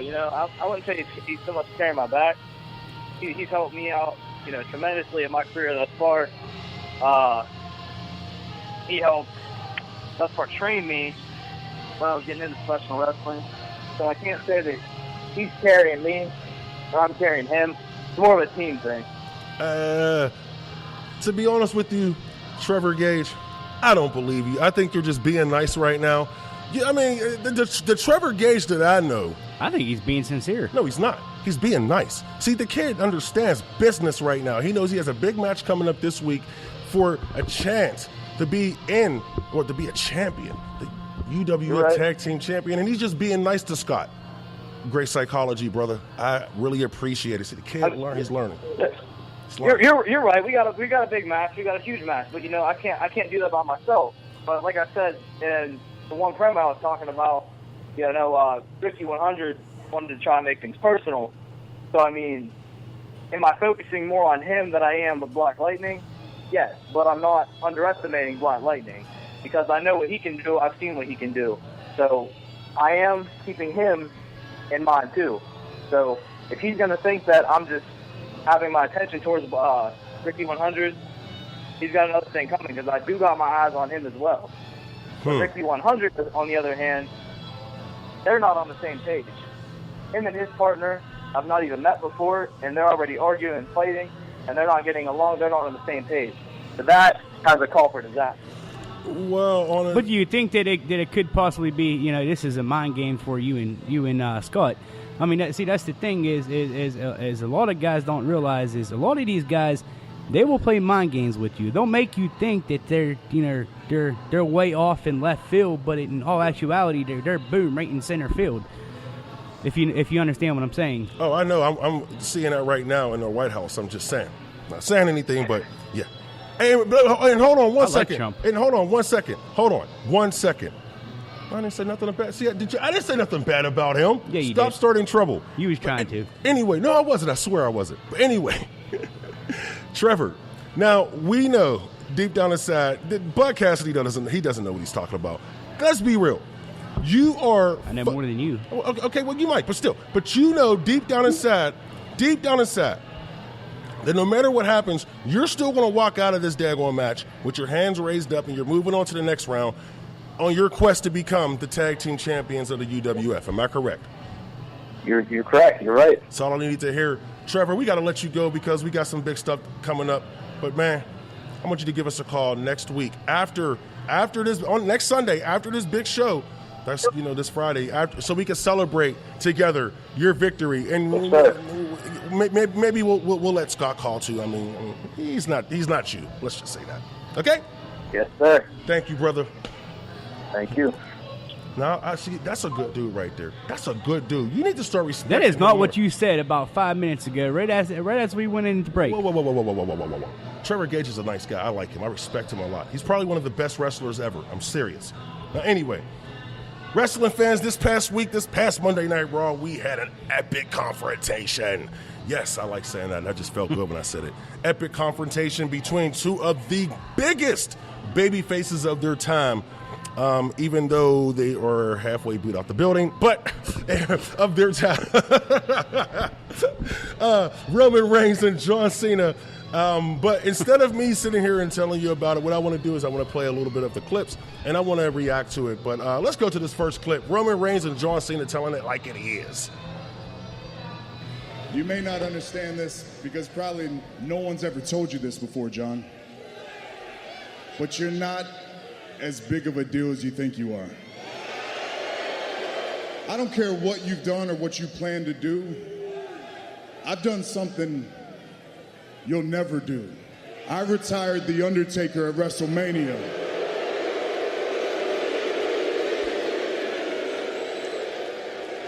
I wouldn't say he's so much carrying my back. He's helped me out, tremendously in my career thus far. He helped thus far train me when I was getting into professional wrestling. So I can't say that he's carrying me or I'm carrying him. It's more of a team thing. To be honest with you, Trevor Gage, I don't believe you. I think you're just being nice right now. Yeah, I mean, the Trevor Gage that I know. I think he's being sincere. No, he's not. He's being nice. See, the kid understands business right now. He knows he has a big match coming up this week for a chance to be to be a champion, the UWF Tag Team Champion, and he's just being nice to Scott. Great psychology, brother. I really appreciate it. See, the kid he's learning. You're right. We got a big match. We got a huge match. But I can't do that by myself. But like I said in the one promo I was talking about, Ricky 100 wanted to try and make things personal. So I mean, Am I focusing more on him than I am with Black Lightning? Yes, but I'm not underestimating Black Lightning because I know what he can do. I've seen what he can do. So I am keeping him in mind too. So if he's going to think that I'm just having my attention towards Ricky 100, he's got another thing coming because I do got my eyes on him as well. But Ricky 100, on the other hand, they're not on the same page. Him and his partner have not even met before, and they're already arguing and fighting, and they're not getting along. They're not on the same page. So that has a call for disaster. Well, but do you think that it could possibly be, this is a mind game for you and Scott? I mean, that's the thing is a lot of guys don't realize is a lot of these guys, they will play mind games with you. They'll make you think that they're way off in left field, but in all actuality, they're boom right in center field. If you understand what I'm saying. Oh, I know. I'm seeing that right now in the White House. I'm just saying, not saying anything, but yeah. And hold on one second. And hold on 1 second. Hold on 1 second. I didn't say nothing bad. See, I didn't say nothing bad about him. Yeah, you Stop did. starting trouble. You was trying to. Anyway, no, I wasn't. I swear I wasn't. But anyway, Trevor. Now we know deep down inside that Bud Cassidy doesn't know what he's talking about. Let's be real. You are. I know more than you. Okay, well you might, but still. But you know deep down inside, that no matter what happens, you're still going to walk out of this daggone match with your hands raised up and you're moving on to the next round on your quest to become the tag team champions of the UWF. Am I correct? You're correct. You're right. That's all I needed to hear. Trevor, we got to let you go because we got some big stuff coming up. But, man, I want you to give us a call next week after this, on next Sunday, after this big show. That's, this Friday, so we can celebrate together your victory. And maybe we'll let Scott call too. I mean, he's not you. Let's just say that. Okay? Yes, sir. Thank you, brother. Thank you. Now, I see that's a good dude right there. That's a good dude. You need to start respecting. That is not what you said about 5 minutes ago, right as we went into break. Whoa. Trevor Gage is a nice guy. I like him. I respect him a lot. He's probably one of the best wrestlers ever. I'm serious. Now, anyway. Wrestling fans, this past Monday Night Raw, we had an epic confrontation. Yes, I like saying that. I just felt good when I said it. Epic confrontation between two of the biggest baby faces of their time, even though they are halfway boot out the building, but of their time. Roman Reigns and John Cena. But instead of me sitting here and telling you about it, what I want to do is I want to play a little bit of the clips, and I want to react to it. But let's go to this first clip. Roman Reigns and John Cena telling it like it is. You may not understand this because probably no one's ever told you this before, John. But you're not as big of a deal as you think you are. I don't care what you've done or what you plan to do. I've done something you'll never do. I retired The Undertaker at WrestleMania.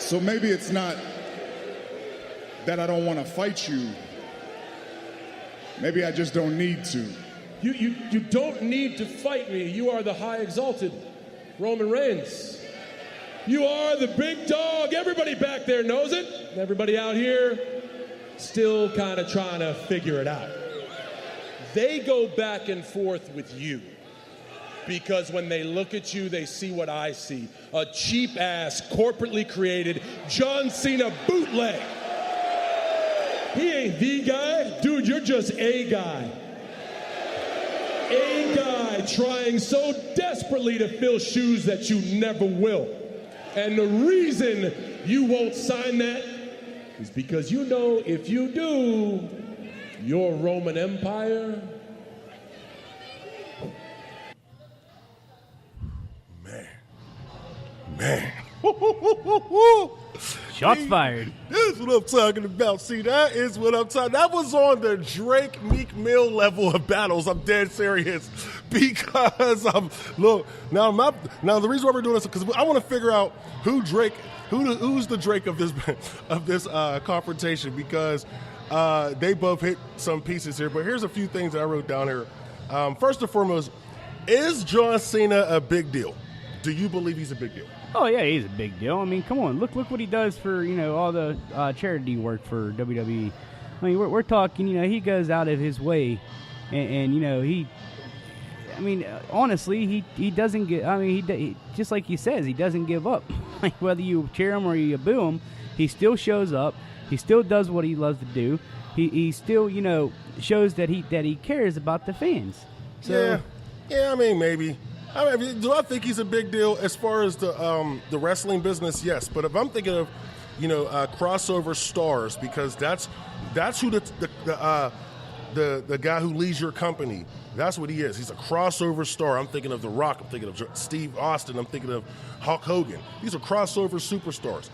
So maybe it's not that I don't want to fight you. Maybe I just don't need to. You don't need to fight me. You are the high exalted Roman Reigns. You are the big dog. Everybody back there knows it. Everybody out here still kind of trying to figure it out. They go back and forth with you because when they look at you, they see what I see. A cheap-ass, corporately created John Cena bootleg. He ain't the guy. Dude, you're just a guy. A guy trying so desperately to fill shoes that you never will. And the reason you won't sign that is because you know if you do, your Roman Empire. Man. Shots fired. This is what I'm talking about. See, that is what I'm talking. That was on the Drake Meek Mill level of battles. I'm dead serious because look now. The reason why we're doing this is because I want to figure out who's the Drake of this confrontation because they both hit some pieces here. But here's a few things that I wrote down here. First and foremost, is John Cena a big deal? Do you believe he's a big deal? Oh yeah, he's a big deal. I mean, come on, look what he does for all the charity work for WWE. I mean, we're talking, he goes out of his way, and honestly, he doesn't get. I mean, he just like he says, he doesn't give up. Like whether you cheer him or you boo him, he still shows up. He still does what he loves to do. He still, shows that he cares about the fans. So, yeah. I mean, maybe. I mean, do I think he's a big deal as far as the wrestling business? Yes, but if I'm thinking of, crossover stars, because that's who the guy who leads your company. That's what he is. He's a crossover star. I'm thinking of The Rock. I'm thinking of Steve Austin. I'm thinking of Hulk Hogan. These are crossover superstars.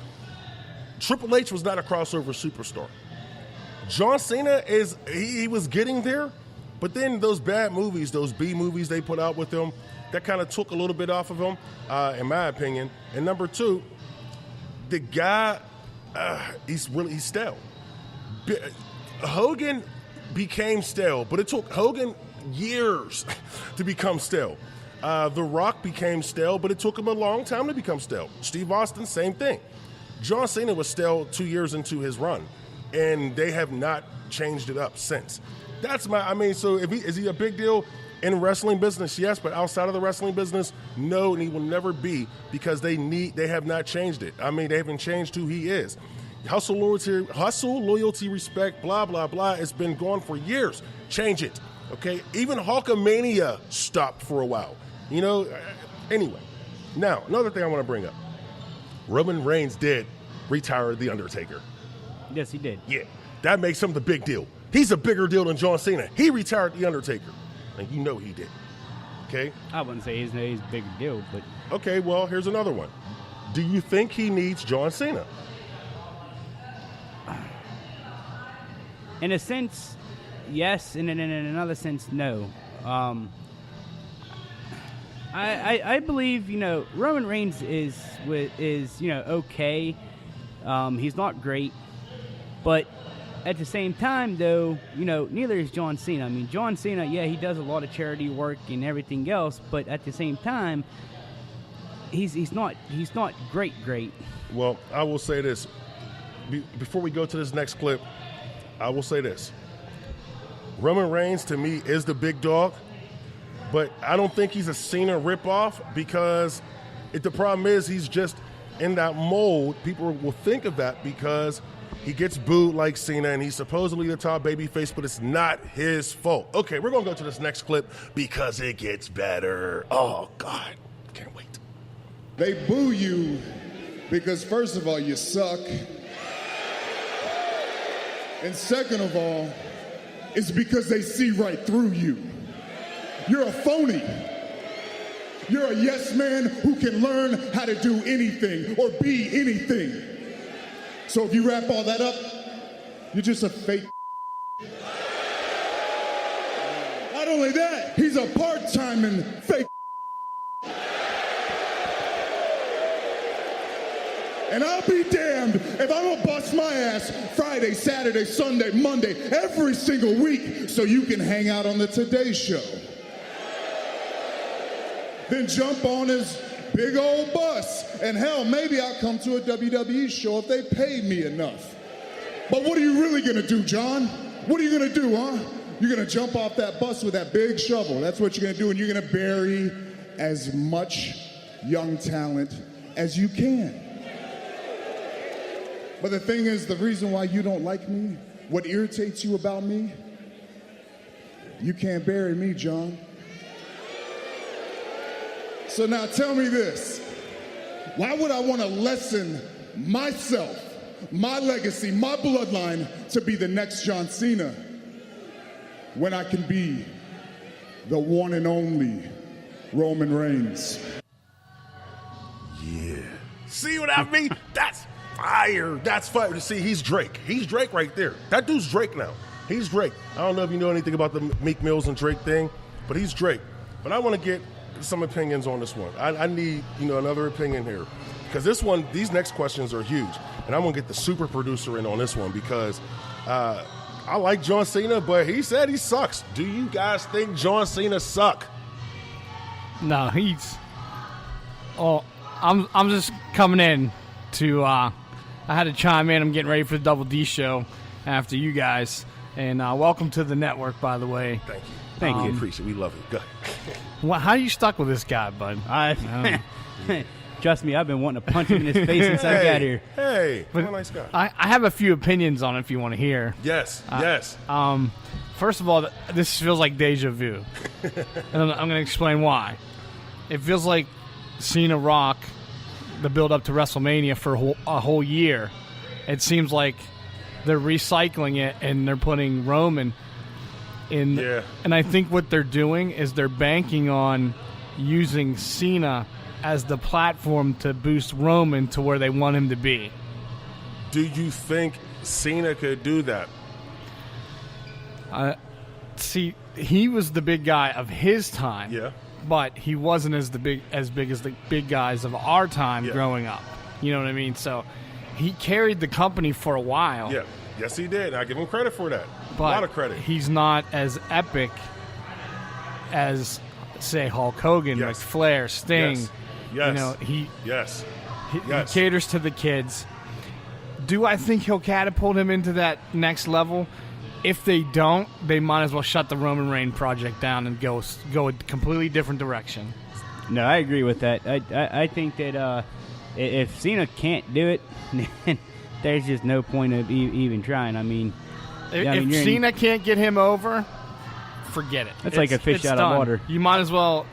Triple H was not a crossover superstar. John Cena he was getting there, but then those bad movies, those B movies they put out with him, that kind of took a little bit off of him, in my opinion. And number two, the guy, he's stale. Hogan became stale, but it took Hogan years to become stale. The Rock became stale, but it took him a long time to become stale. Steve Austin, same thing. John Cena was stale 2 years into his run, and they have not changed it up since. So is he a big deal in wrestling business? Yes, but outside of the wrestling business, no, and he will never be, because they have not changed it. I mean, they haven't changed who he is. Hustle, loyalty, respect, blah, blah, blah. It's been gone for years. Change it, okay? Even Hulkamania stopped for a while. Anyway. Now, another thing I want to bring up. Roman Reigns did retire The Undertaker. Yes, he did. Yeah, that makes him the big deal. He's a bigger deal than John Cena. He retired The Undertaker. And he did. Okay? I wouldn't say he's a bigger deal, but... Okay, well, here's another one. Do you think he needs John Cena? In a sense, yes, and in another sense, no. I believe, Roman Reigns is okay. He's not great, but at the same time, though, neither is John Cena. I mean, John Cena, yeah, he does a lot of charity work and everything else, but at the same time, he's not great. Well, I will say this. Before we go to this next clip, I will say this. Roman Reigns, to me, is the big dog, but I don't think he's a Cena ripoff, because the problem is he's just in that mold. People will think of that because he gets booed like Cena, and he's supposedly the top babyface, but it's not his fault. Okay, we're going to go to this next clip because it gets better. Oh, God. Can't wait. They boo you because, first of all, you suck. And second of all, it's because they see right through you. You're a phony. You're a yes man who can learn how to do anything or be anything. So if you wrap all that up, you're just a fake. Not only that, he's a part-time and fake. And I'll be damned if I'm gonna bust my ass Friday, Saturday, Sunday, Monday, every single week so you can hang out on the Today Show. Then jump on his big old bus, and hell, maybe I'll come to a WWE show if they pay me enough. But what are you really gonna do, John? What are you gonna do, huh? You're gonna jump off that bus with that big shovel. That's what you're gonna do, and you're gonna bury as much young talent as you can. But the thing is, the reason why you don't like me, what irritates you about me, you can't bury me, John. So now tell me this. Why would I want to lessen myself, my legacy, my bloodline to be the next John Cena when I can be the one and only Roman Reigns? Yeah. See what I mean? That's fire. That's fire. See, he's Drake. He's Drake right there. That dude's Drake now. He's Drake. I don't know if you know anything about the Meek Mills and Drake thing, but he's Drake. But I want to get some opinions on this one. I need, another opinion here, because these next questions are huge, and I'm gonna get the super producer in on this one because I like John Cena, but he said he sucks. Do you guys think John Cena suck? No, he's. Oh, I'm just coming in to. I had to chime in. I'm getting ready for the Double D show, after you guys. And welcome to the network, by the way. Thank you. Thank you. Appreciate it. We love you. Go ahead. How are you stuck with this guy, bud? Trust me, I've been wanting to punch him in his face since I got here. Hey, But what a nice guy. I have a few opinions on it if you want to hear. Yes, yes. First of all, this feels like deja vu. And I'm going to explain why. It feels like Cena Rock, the build-up to WrestleMania for a whole year. It seems like they're recycling it and they're putting Roman in. Yeah. And I think what they're doing is they're banking on using Cena as the platform to boost Roman to where they want him to be. Do you think Cena could do that? See, he was the big guy of his time. Yeah. But he wasn't as big as the big guys of our time growing up. You know what I mean? So he carried the company for a while. Yeah. Yes, he did. I give him credit for that. But a lot of credit. He's not as epic as, say, Hulk Hogan, Yes. Ric Flair, Sting. Yes. Yes. You know, he caters to the kids. Do I think he'll catapult him into that next level? If they don't, they might as well shut the Roman Reigns project down and go a completely different direction. No, I agree with that. I think that if Cena can't do it, then there's just no point of even trying. I mean, if Cena can't get him over, forget it. It's like a fish out done. of water. You might as well.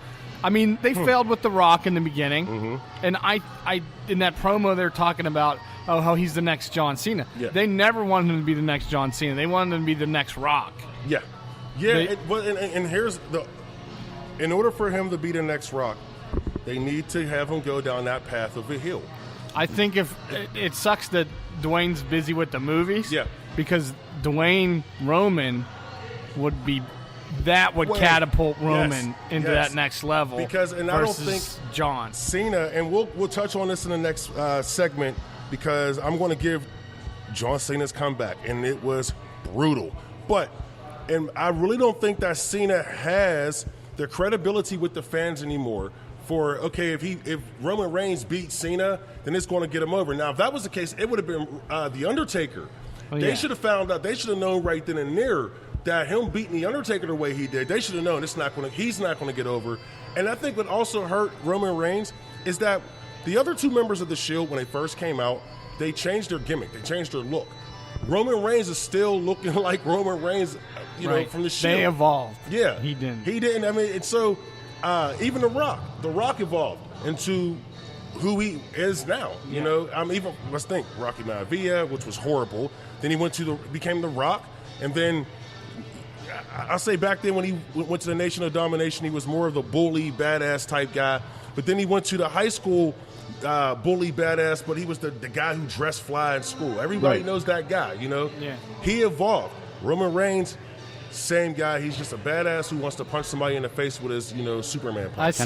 I mean, they failed with The Rock in the beginning, and I in that promo they're talking about how he's the next John Cena. Yeah. They never wanted him to be the next John Cena. They wanted him to be the next Rock. Yeah. Yeah, and here's in order for him to be the next Rock, they need to have him go down that path of a heel. I think if it sucks that Dwayne's busy with the movies. Yeah. Because Dwayne Roman would catapult Roman into that next level. Because, and I don't think John Cena, and we'll touch on this in the next segment, because I'm going to give John Cena's comeback, and it was brutal. And I really don't think that Cena has the credibility with the fans anymore. For if Roman Reigns beat Cena, then it's going to get him over. Now, if that was the case, it would have been the Undertaker. They should have found out. They should have known right then and there that him beating the Undertaker the way he did, they should have known he's not going to get over. And I think what also hurt Roman Reigns is that the other two members of the Shield, when they first came out, they changed their gimmick, they changed their look. Roman Reigns is still looking like Roman Reigns, know, from the Shield. They evolved. Yeah, he didn't. He didn't. I mean, and so even The Rock evolved into who he is now. You know, even let's think Rocky Maivia, which was horrible. Then he became The Rock, and then I'll say back then when he went to the Nation of Domination, he was more of the bully, badass type guy. But then he went to the high school bully, badass, but he was the guy who dressed fly in school. Everybody knows that guy, you know? Yeah. He evolved. Roman Reigns, same guy. He's just a badass who wants to punch somebody in the face with his, Superman punch.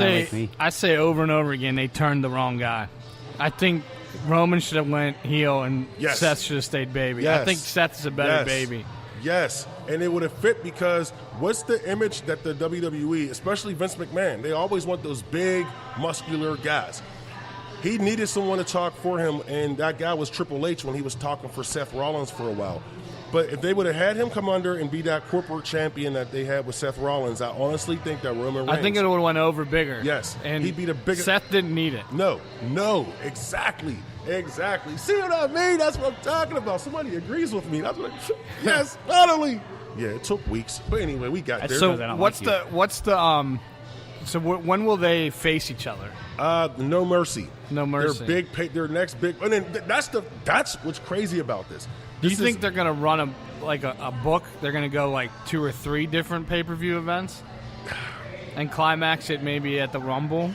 I say over and over again, they turned the wrong guy. I think Roman should have went heel and Seth should have stayed baby. Yes. I think Seth is a better baby. Yes, and it would have fit because what's the image that the WWE, especially Vince McMahon, they always want those big, muscular guys. He needed someone to talk for him, and that guy was Triple H when he was talking for Seth Rollins for a while. But if they would have had him come under and be that corporate champion that they had with Seth Rollins, I honestly think that Roman Reigns... I think it would have went over bigger. Yes, and he'd be the biggest... Seth didn't need it. No, exactly. See what I mean? That's what I'm talking about. Somebody agrees with me. That's what. Yes, finally. Yeah, it took weeks, but anyway, we got there. So when will they face each other? No mercy. No mercy. Their next big, and then that's what's crazy about this. Do you think they're going to run a book? They're going to go like 2 or 3 different pay-per-view events and climax it maybe at the Rumble?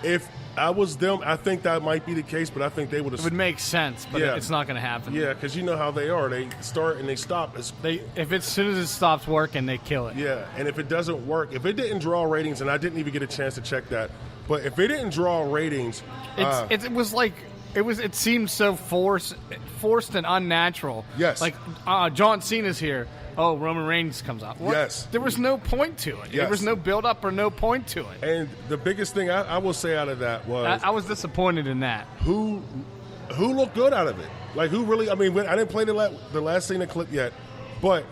If I was them, I think that might be the case, but I think they would have... It would make sense, but it's not going to happen. Yeah, because you know how they are. They start and they stop. As soon as it stops working, they kill it. Yeah, and if it doesn't work, if it didn't draw ratings, and I didn't even get a chance to check that, but if it didn't draw ratings... It seemed so forced and unnatural. Yes. Like, John Cena's here. Oh, Roman Reigns comes out. What? Yes. There was no point to it. Yes. There was no build-up or no point to it. And the biggest thing I will say out of that was... I was disappointed in that. Who who looked good out of it? Like, who really? I mean, I didn't play the last Cena clip yet, but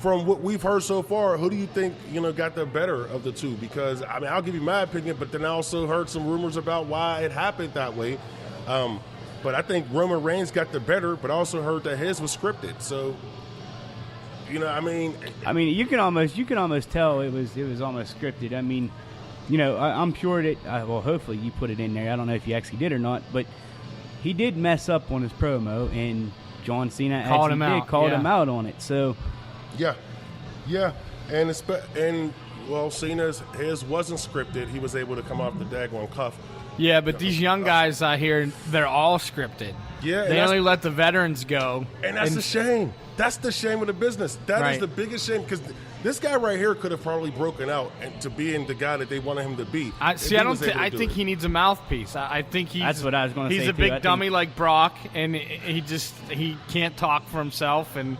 from what we've heard so far, who do you think got the better of the two? Because I mean, I'll give you my opinion, but then I also heard some rumors about why it happened that way. But I think Roman Reigns got the better, but I also heard that his was scripted. So, I mean, you can almost tell it was almost scripted. I mean, I'm sure that hopefully you put it in there. I don't know if you actually did or not, but he did mess up on his promo, and John Cena called him out on it. So, yeah, and Cena's his wasn't scripted. He was able to come off the daggone cuff. Yeah, but these young guys out here, they're all scripted. Yeah, they only let the veterans go, and that's a shame. That's the shame of the business. That is the biggest shame, because this guy right here could have probably broken out and to being the guy that they wanted him to be. I think he needs a mouthpiece. I think that's what I was going to say. He's a big dummy like Brock, and he can't talk for himself, and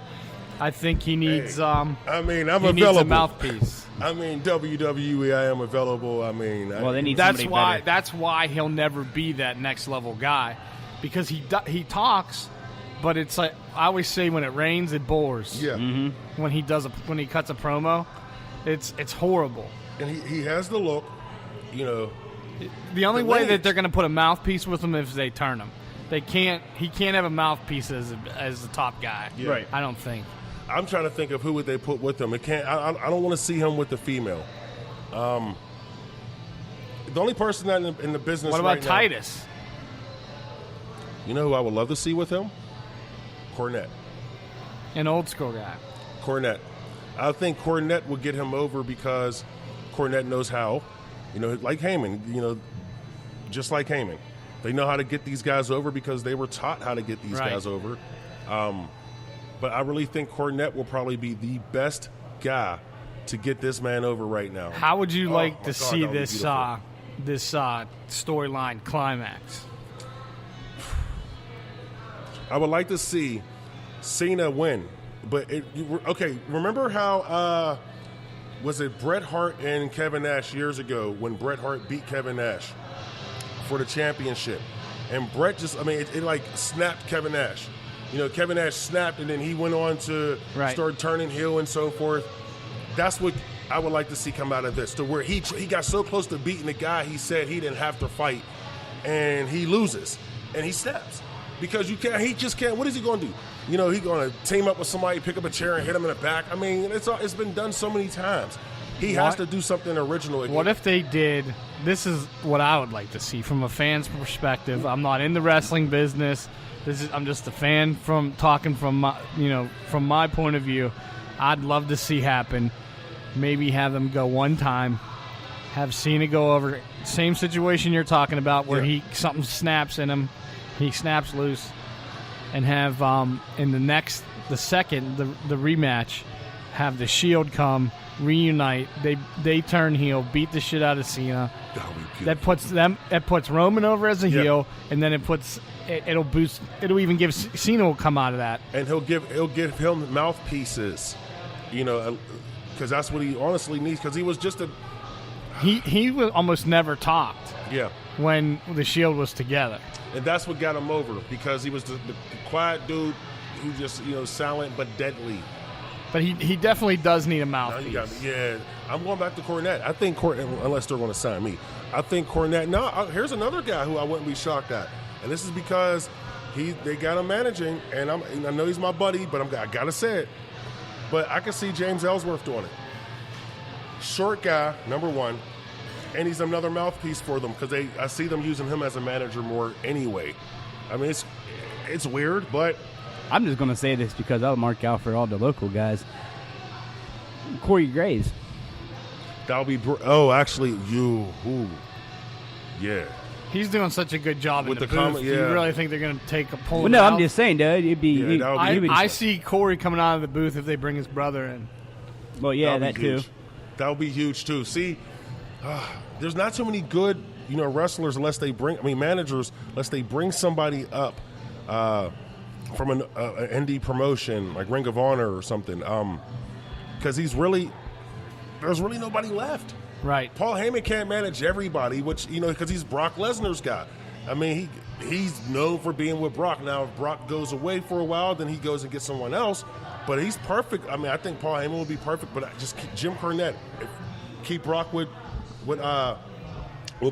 I think he needs. I'm available. Needs a mouthpiece. I mean, WWE, I am available. I mean, they need that's why. Better. That's why he'll never be that next level guy, because he talks, but it's like I always say, when it rains, it pours. Yeah. Mm-hmm. When he cuts a promo, it's horrible. And he has the look, The only way that they're going to put a mouthpiece with him is if they turn him. They can't. He can't have a mouthpiece as the top guy. Yeah. Right. I don't think. I'm trying to think of who would they put with him. It can't. I don't want to see him with the female. The only person that in the business. What about right Titus? Now, you know who I would love to see with him? Cornette. An old school guy. Cornette. I think Cornette would get him over because Cornette knows how. Like Heyman. Just like Heyman. They know how to get these guys over because they were taught how to get these guys over. But I really think Cornette will probably be the best guy to get this man over right now. How would you like to see this storyline climax? I would like to see Cena win. But, remember how, was it Bret Hart and Kevin Nash years ago when Bret Hart beat Kevin Nash for the championship? And Bret it snapped Kevin Nash. Kevin Nash snapped, and then he went on to start turning heel and so forth. That's what I would like to see come out of this, to where he got so close to beating the guy he said he didn't have to fight, and he loses, and he snaps. Because he just can't. What is he going to do? He's going to team up with somebody, pick up a chair, and hit him in the back. I mean, it's been done so many times. He has to do something original again. What if they did? This is what I would like to see from a fan's perspective. I'm not in the wrestling business. I'm just a fan from my point of view. I'd love to see happen. Maybe have them go one time. Have Cena go over. Same situation you're talking about, where something snaps in him. He snaps loose, and have in the second rematch, have the Shield come, reunite. They turn heel, beat the shit out of Cena. That puts Roman over as a heel, and then it'll boost. It'll even give Cena will come out of that, and he'll give him mouthpieces, because that's what he honestly needs. Because he was just he almost never talked. Yeah. When the Shield was together. And that's what got him over, because he was the quiet dude who just, silent but deadly. But he definitely does need a mouthpiece. Yeah, I'm going back to Cornette. I think Cornette, unless they're going to sign me, I think Cornette. Now, here's another guy who I wouldn't be shocked at, and this is because they got him managing, and I know he's my buddy, but I got to say it. But I can see James Ellsworth doing it. Short guy, number one. And he's another mouthpiece for them, because I see them using him as a manager more anyway. I mean, it's weird, but I'm just going to say this because I'll mark out for all the local guys. Corey Graves. That'll be yeah. He's doing such a good job with the booth. Do you really think they're going to take a pull? Well, no, I'm just saying, dude. It'd be. I see Corey coming out of the booth if they bring his brother in. Well, yeah, that too. That'll be huge too. See. There's not too many good, wrestlers managers, unless they bring somebody up from an indie promotion like Ring of Honor or something. Because there's really nobody left. Right. Paul Heyman can't manage everybody, which because he's Brock Lesnar's guy. I mean, he's known for being with Brock. Now, if Brock goes away for a while, then he goes and gets someone else. But he's perfect. I mean, I think Paul Heyman will be perfect. But just keep Jim Cornette, keep Brock with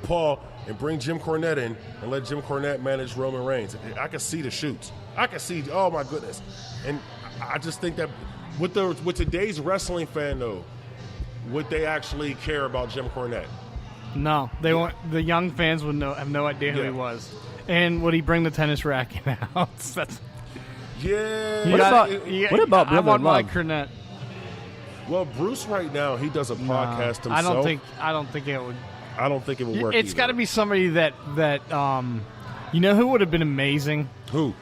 Paul, and bring Jim Cornette in and let Jim Cornette manage Roman Reigns. I can see the shoots. I can see. Oh my goodness! And I just think that with today's wrestling fan though, would they actually care about Jim Cornette? No, they won't. The young fans would have no idea who he was. And would he bring the tennis racket out? That's, yeah. What about I want Brother Mike Love? Cornette. Well, Bruce right now he does a podcast himself. I don't think it would. I don't think it would work. It's got to be somebody that you know who would have been amazing. Who?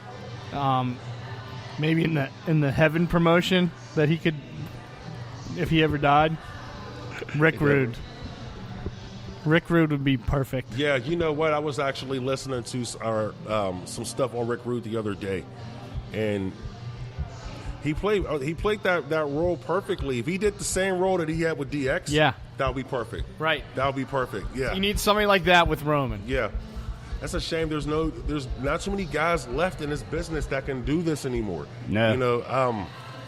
Maybe in the Heaven promotion that he could, if he ever died. Rick Rude. Rick Rude would be perfect. Yeah, you know what? I was actually listening to some stuff on Rick Rude the other day, and he played that role perfectly. If he did the same role that he had with DX, that would be perfect. Right. That would be perfect. Yeah. You need somebody like that with Roman. Yeah. That's a shame. There's not too many guys left in this business that can do this anymore. No. You know,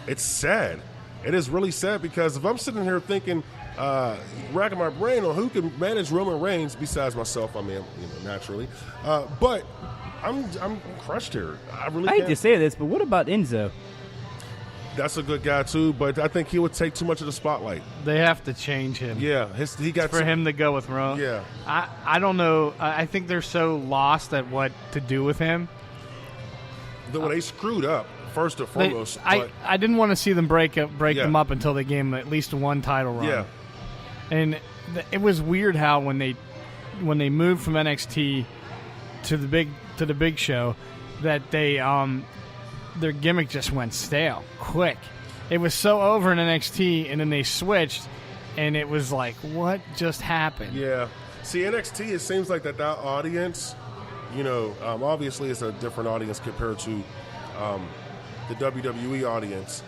it's sad. It is really sad because if I'm sitting here thinking, racking my brain on who can manage Roman Reigns besides myself, I mean, naturally, but I'm crushed here. I hate to say this, but what about Enzo? That's a good guy too, but I think he would take too much of the spotlight. They have to change him. Yeah, he got for him to go with Roman. Yeah, I don't know. I think they're so lost at what to do with him. They screwed up first and foremost. I didn't want to see them break them up until they gave him at least one title run. Yeah, and it was weird how when they moved from NXT to the big show that they their gimmick just went stale quick. It was so over in NXT, and then they switched, and it was like, what just happened? Yeah. See, NXT, it seems like that audience, obviously it's a different audience compared to the WWE audience,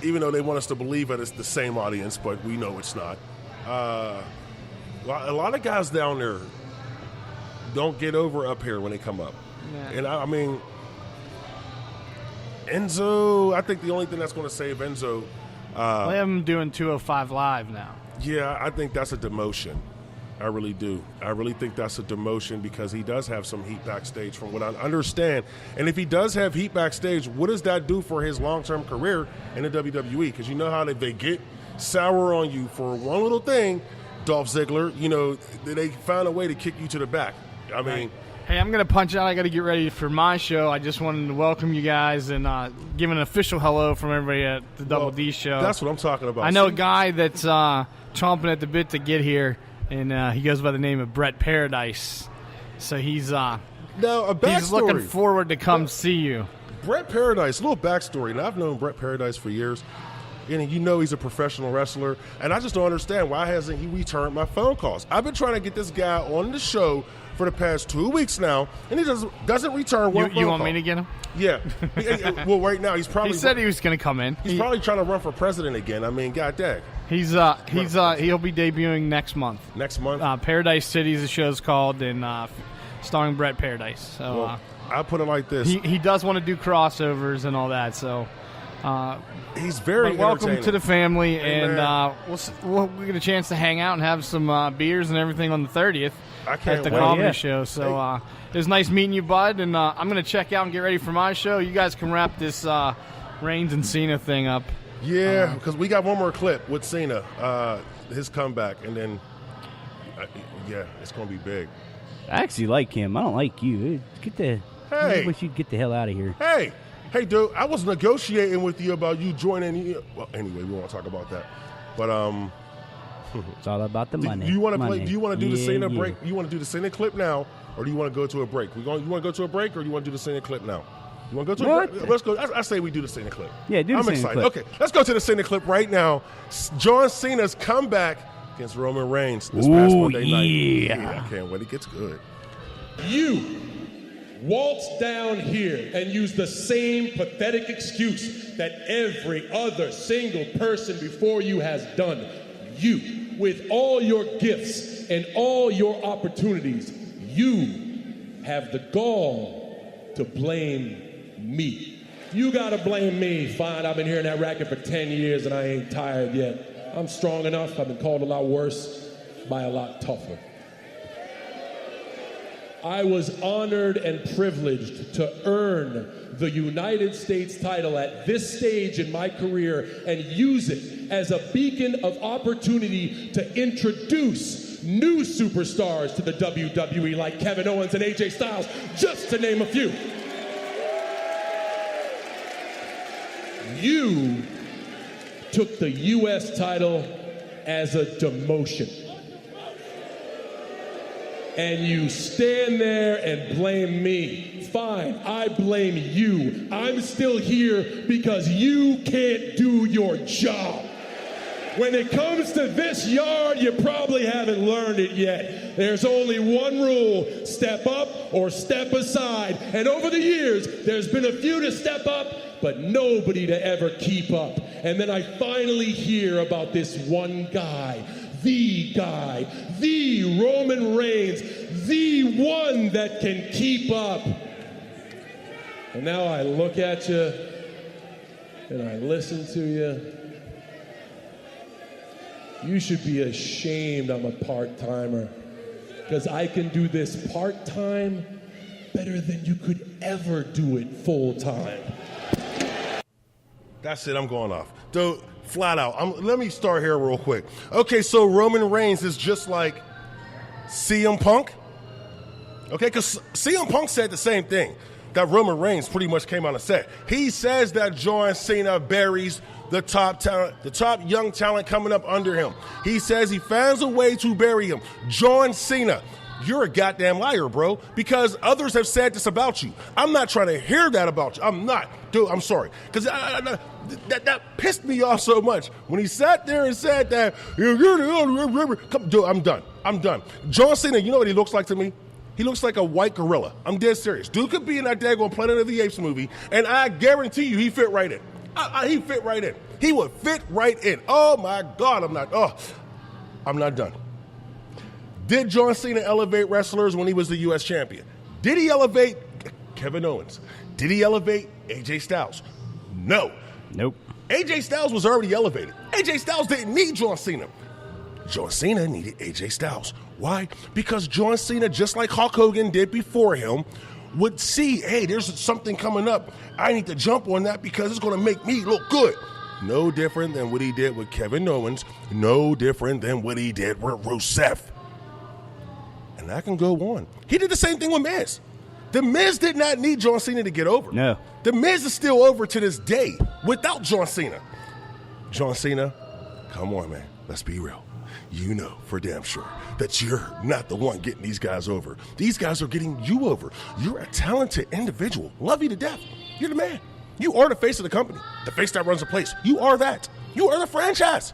even though they want us to believe that it's the same audience, but we know it's not. A lot of guys down there don't get over up here when they come up. Yeah. And I mean, Enzo, I think the only thing that's going to save Enzo... I have him doing 205 Live now. Yeah, I think that's a demotion. I really do. I really think that's a demotion because he does have some heat backstage from what I understand. And if he does have heat backstage, what does that do for his long-term career in the WWE? Because you know how they get sour on you for one little thing, Dolph Ziggler, they found a way to kick you to the back. I mean... Right. Hey, I'm going to punch out. I got to get ready for my show. I just wanted to welcome you guys and give an official hello from everybody at the Double D show. That's what I'm talking about. I know a guy that's chomping at the bit to get here, and he goes by the name of Brett Paradise. So he's he's looking forward to come see you. Brett Paradise, a little backstory. Now, I've known Brett Paradise for years, and he's a professional wrestler, and I just don't understand why hasn't he returned my phone calls. I've been trying to get this guy on the show for the past 2 weeks now, and he doesn't return one phone call. You want me to get him? Yeah. Well, right now he's probably... He said he was going to come in. He's probably trying to run for president again. I mean, god dang. He'll be debuting next month. Next month? Paradise City, the show's called, and starring Brett Paradise. So well, I'll put it like this. He does want to do crossovers and all that, so... he's very welcome to the family, and we'll get a chance to hang out and have some beers and everything on the 30th at the comedy show. So it was nice meeting you, bud, and I'm going to check out and get ready for my show. You guys can wrap this Reigns and Cena thing up. Yeah, because we got one more clip with Cena, his comeback, and then, it's going to be big. I actually like him. I don't like you. I wish you'd get the hell out of here. Hey, dude, I was negotiating with you about you joining. Well, anyway, we won't talk about that. But it's all about the money. Do you want to play? Do you want to do the Cena break? You want to do the Cena clip now, or do you want to go to a break? You want to go to a break, or do you want to do the Cena clip now? You want to go to a break? Let's go. I say we do the Cena clip. Yeah, do the Cena excited. clip. Okay, let's go to the Cena clip right now. John Cena's comeback against Roman Reigns this past Monday night. Yeah, I can't wait. It gets good. You waltz down here and use the same pathetic excuse that every other single person before you has done. You, with all your gifts and all your opportunities, you have the gall to blame me. You gotta blame me. Fine, I've been hearing that racket for 10 years and I ain't tired yet. I'm strong enough. I've been called a lot worse by a lot tougher. I was honored and privileged to earn the United States title at this stage in my career and use it as a beacon of opportunity to introduce new superstars to the WWE like Kevin Owens and AJ Styles, just to name a few. You took the U.S. title as a demotion. And you stand there and blame me. Fine, I blame you. I'm still here because you can't do your job. When it comes to this yard, you probably haven't learned it yet. There's only one rule: step up or step aside. And over the years, there's been a few to step up, but nobody to ever keep up. And then I finally hear about this one guy, the Roman Reigns, the one that can keep up. And now I look at you and I listen to you. You should be ashamed I'm a part-timer, because I can do this part-time better than you could ever do it full-time. That's it. I'm going off. Dude, flat out. Let me start here real quick. Okay, so Roman Reigns is just like CM Punk. Okay, because CM Punk said the same thing, that Roman Reigns pretty much came on and said. He says that John Cena buries the top talent, the top young talent coming up under him. He says he finds a way to bury him. John Cena, you're a goddamn liar, bro, because others have said this about you. I'm not trying to hear that about you. I'm not. Dude, I'm sorry. Because that pissed me off so much. When he sat there and said that, dude, I'm done. I'm done. John Cena, you know what he looks like to me? He looks like a white gorilla. I'm dead serious. Dude could be in that daggone Planet of the Apes movie, and I guarantee you he fit right in. He fit right in. He would fit right in. Oh, my God, I'm not done. Did John Cena elevate wrestlers when he was the U.S. champion? Did he elevate Kevin Owens? Did he elevate AJ Styles? No. Nope. AJ Styles was already elevated. AJ Styles didn't need John Cena. John Cena needed AJ Styles. Why? Because John Cena, just like Hulk Hogan did before him, would see, hey, there's something coming up. I need to jump on that because it's going to make me look good. No different than what he did with Kevin Owens. No different than what he did with Rusev. And I can go on. He did the same thing with Miz. The Miz did not need John Cena to get over. No. The Miz is still over to this day without John Cena. John Cena, come on, man. Let's be real. You know for damn sure that you're not the one getting these guys over. These guys are getting you over. You're a talented individual. Love you to death. You're the man. You are the face of the company, the face that runs the place. You are that. You are the franchise.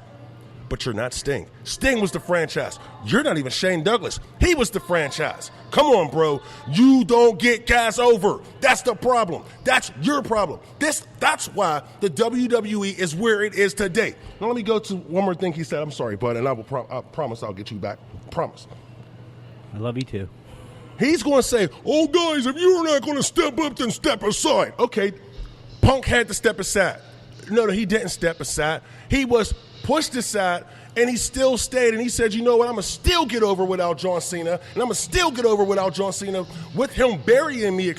But you're not Sting. Sting was the franchise. You're not even Shane Douglas. He was the franchise. Come on, bro. You don't get guys over. That's the problem. That's your problem. That's why the WWE is where it is today. Now let me go to one more thing he said. I'm sorry, bud, and I promise I'll get you back. Promise. I love you too. He's going to say, oh, guys, if you're not going to step up, then step aside. Okay, Punk had to step aside. No, he didn't step aside. He was pushed aside, and he still stayed, and he said, you know what, I'm going to still get over without John Cena, and I'm going to still get over without John Cena, with him burying me,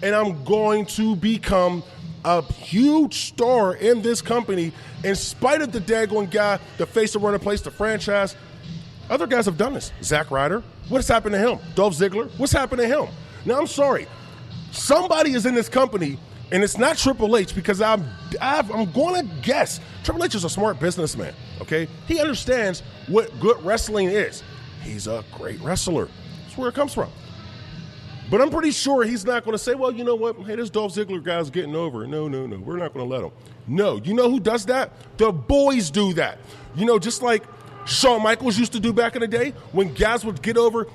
and I'm going to become a huge star in this company, in spite of the daggone guy, the face of running place, the franchise. Other guys have done this. Zack Ryder, what's happened to him? Dolph Ziggler, what's happened to him? Now, I'm sorry. Somebody is in this company, and it's not Triple H, because I'm going to guess Triple H is a smart businessman, okay? He understands what good wrestling is. He's a great wrestler. That's where it comes from. But I'm pretty sure he's not going to say, well, you know what? Hey, this Dolph Ziggler guy's getting over. No. We're not going to let him. No. You know who does that? The boys do that. You know, just like Shawn Michaels used to do back in the day when guys would get over,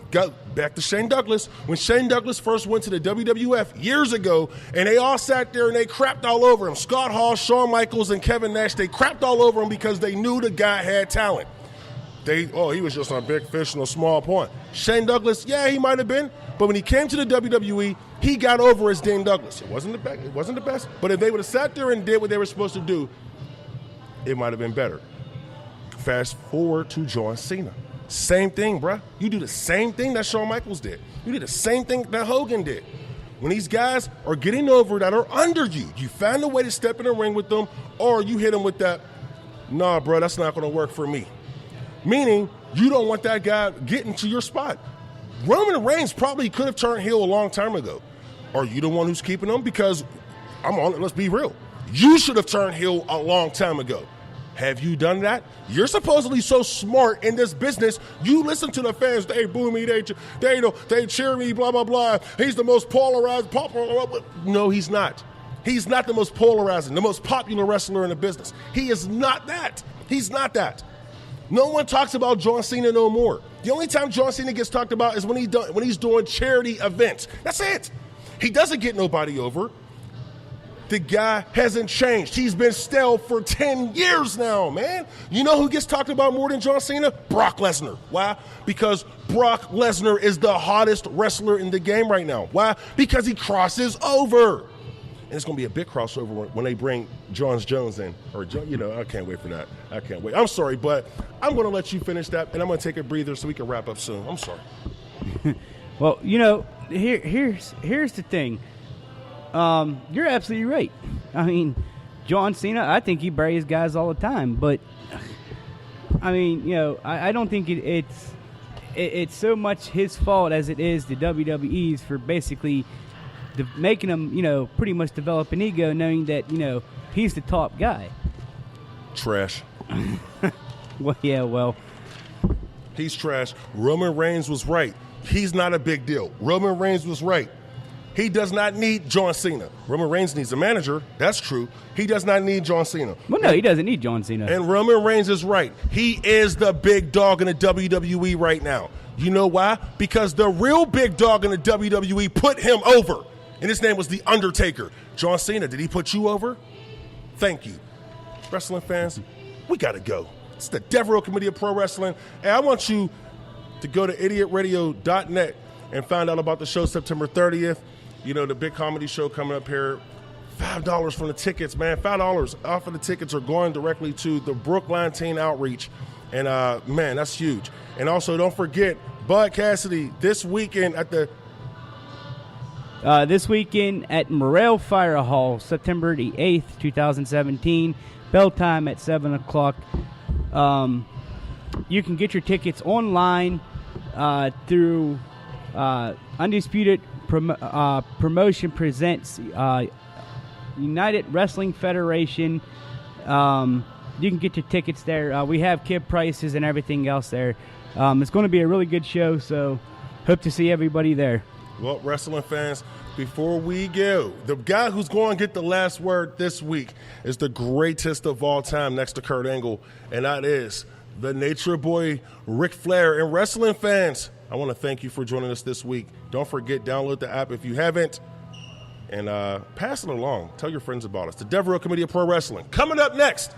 back to Shane Douglas. When Shane Douglas first went to the WWF years ago, and they all sat there and they crapped all over him. Scott Hall, Shawn Michaels, and Kevin Nash, they crapped all over him because they knew the guy had talent. he was just a big fish in a small pond. Shane Douglas, yeah, he might have been, but when he came to the WWE, he got over as Dane Douglas. It wasn't the best, but if they would have sat there and did what they were supposed to do, it might have been better. Fast forward to John Cena. Same thing, bruh. You do the same thing that Shawn Michaels did. You did the same thing that Hogan did. When these guys are getting over that are under you, you find a way to step in the ring with them, or you hit them with that, nah, bro, that's not going to work for me. Meaning, you don't want that guy getting to your spot. Roman Reigns probably could have turned heel a long time ago. Are you the one who's keeping him? Because, let's be real. You should have turned heel a long time ago. Have you done that? You're supposedly so smart in this business. You listen to the fans. They boo me. They cheer me. Blah blah blah. He's the most polarized. No, he's not. He's not the most polarizing, the most popular wrestler in the business. He is not that. He's not that. No one talks about John Cena no more. The only time John Cena gets talked about is when he's doing charity events. That's it. He doesn't get nobody over. The guy hasn't changed. He's been stale for 10 years now, man. You know who gets talked about more than John Cena? Brock Lesnar. Why? Because Brock Lesnar is the hottest wrestler in the game right now. Why? Because he crosses over. And it's going to be a big crossover when they bring Jon Jones in. I can't wait for that. I can't wait. I'm sorry, but I'm going to let you finish that, and I'm going to take a breather so we can wrap up soon. I'm sorry. Well, here's the thing. You're absolutely right. I mean, John Cena, I think he buries guys all the time, but I mean, I don't think it's so much his fault as it is the WWE's for basically making him, pretty much develop an ego, knowing that he's the top guy. Trash. Well, he's trash. Roman Reigns was right. He's not a big deal. Roman Reigns was right. He does not need John Cena. Roman Reigns needs a manager. That's true. He does not need John Cena. Well, no, he doesn't need John Cena. And Roman Reigns is right. He is the big dog in the WWE right now. You know why? Because the real big dog in the WWE put him over. And his name was The Undertaker. John Cena, did he put you over? Thank you. Wrestling fans, we got to go. It's the Devereux Committee of Pro Wrestling. And I want you to go to idiotradio.net and find out about the show September 30th. The big comedy show coming up here. $5 from the tickets, man. $5 off of the tickets are going directly to the Brookline Teen Outreach. And, man, that's huge. And also, don't forget, Bud Cassidy this weekend at the... This weekend at Morrell Fire Hall, September the 8th, 2017. Bell time at 7 o'clock. You can get your tickets online through Undisputed Promotion Presents United Wrestling Federation. You can get your tickets there. We have kid prices and everything else there. It's going to be a really good show, so hope to see everybody there. Well, wrestling fans, before we go, the guy who's going to get the last word this week is the greatest of all time next to Kurt Angle, and that is the Nature Boy Ric Flair. And wrestling fans, I want to thank you for joining us this week. Don't forget, download the app if you haven't, and pass it along. Tell your friends about us. The Devereux Committee of Pro Wrestling. Coming up next,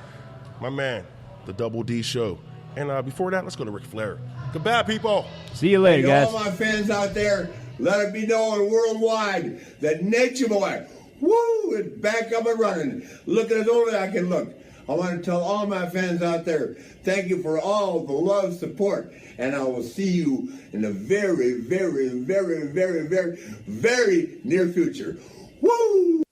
my man, the Double D Show. And before that, let's go to Ric Flair. Goodbye, people. See you later, guys. All my fans out there, let it be known worldwide that Nature Boy, is back up and running. Looking as old as I can look. I want to tell all my fans out there, thank you for all the love, support, and I will see you in the very, very, very, very, very, very near future. Woo!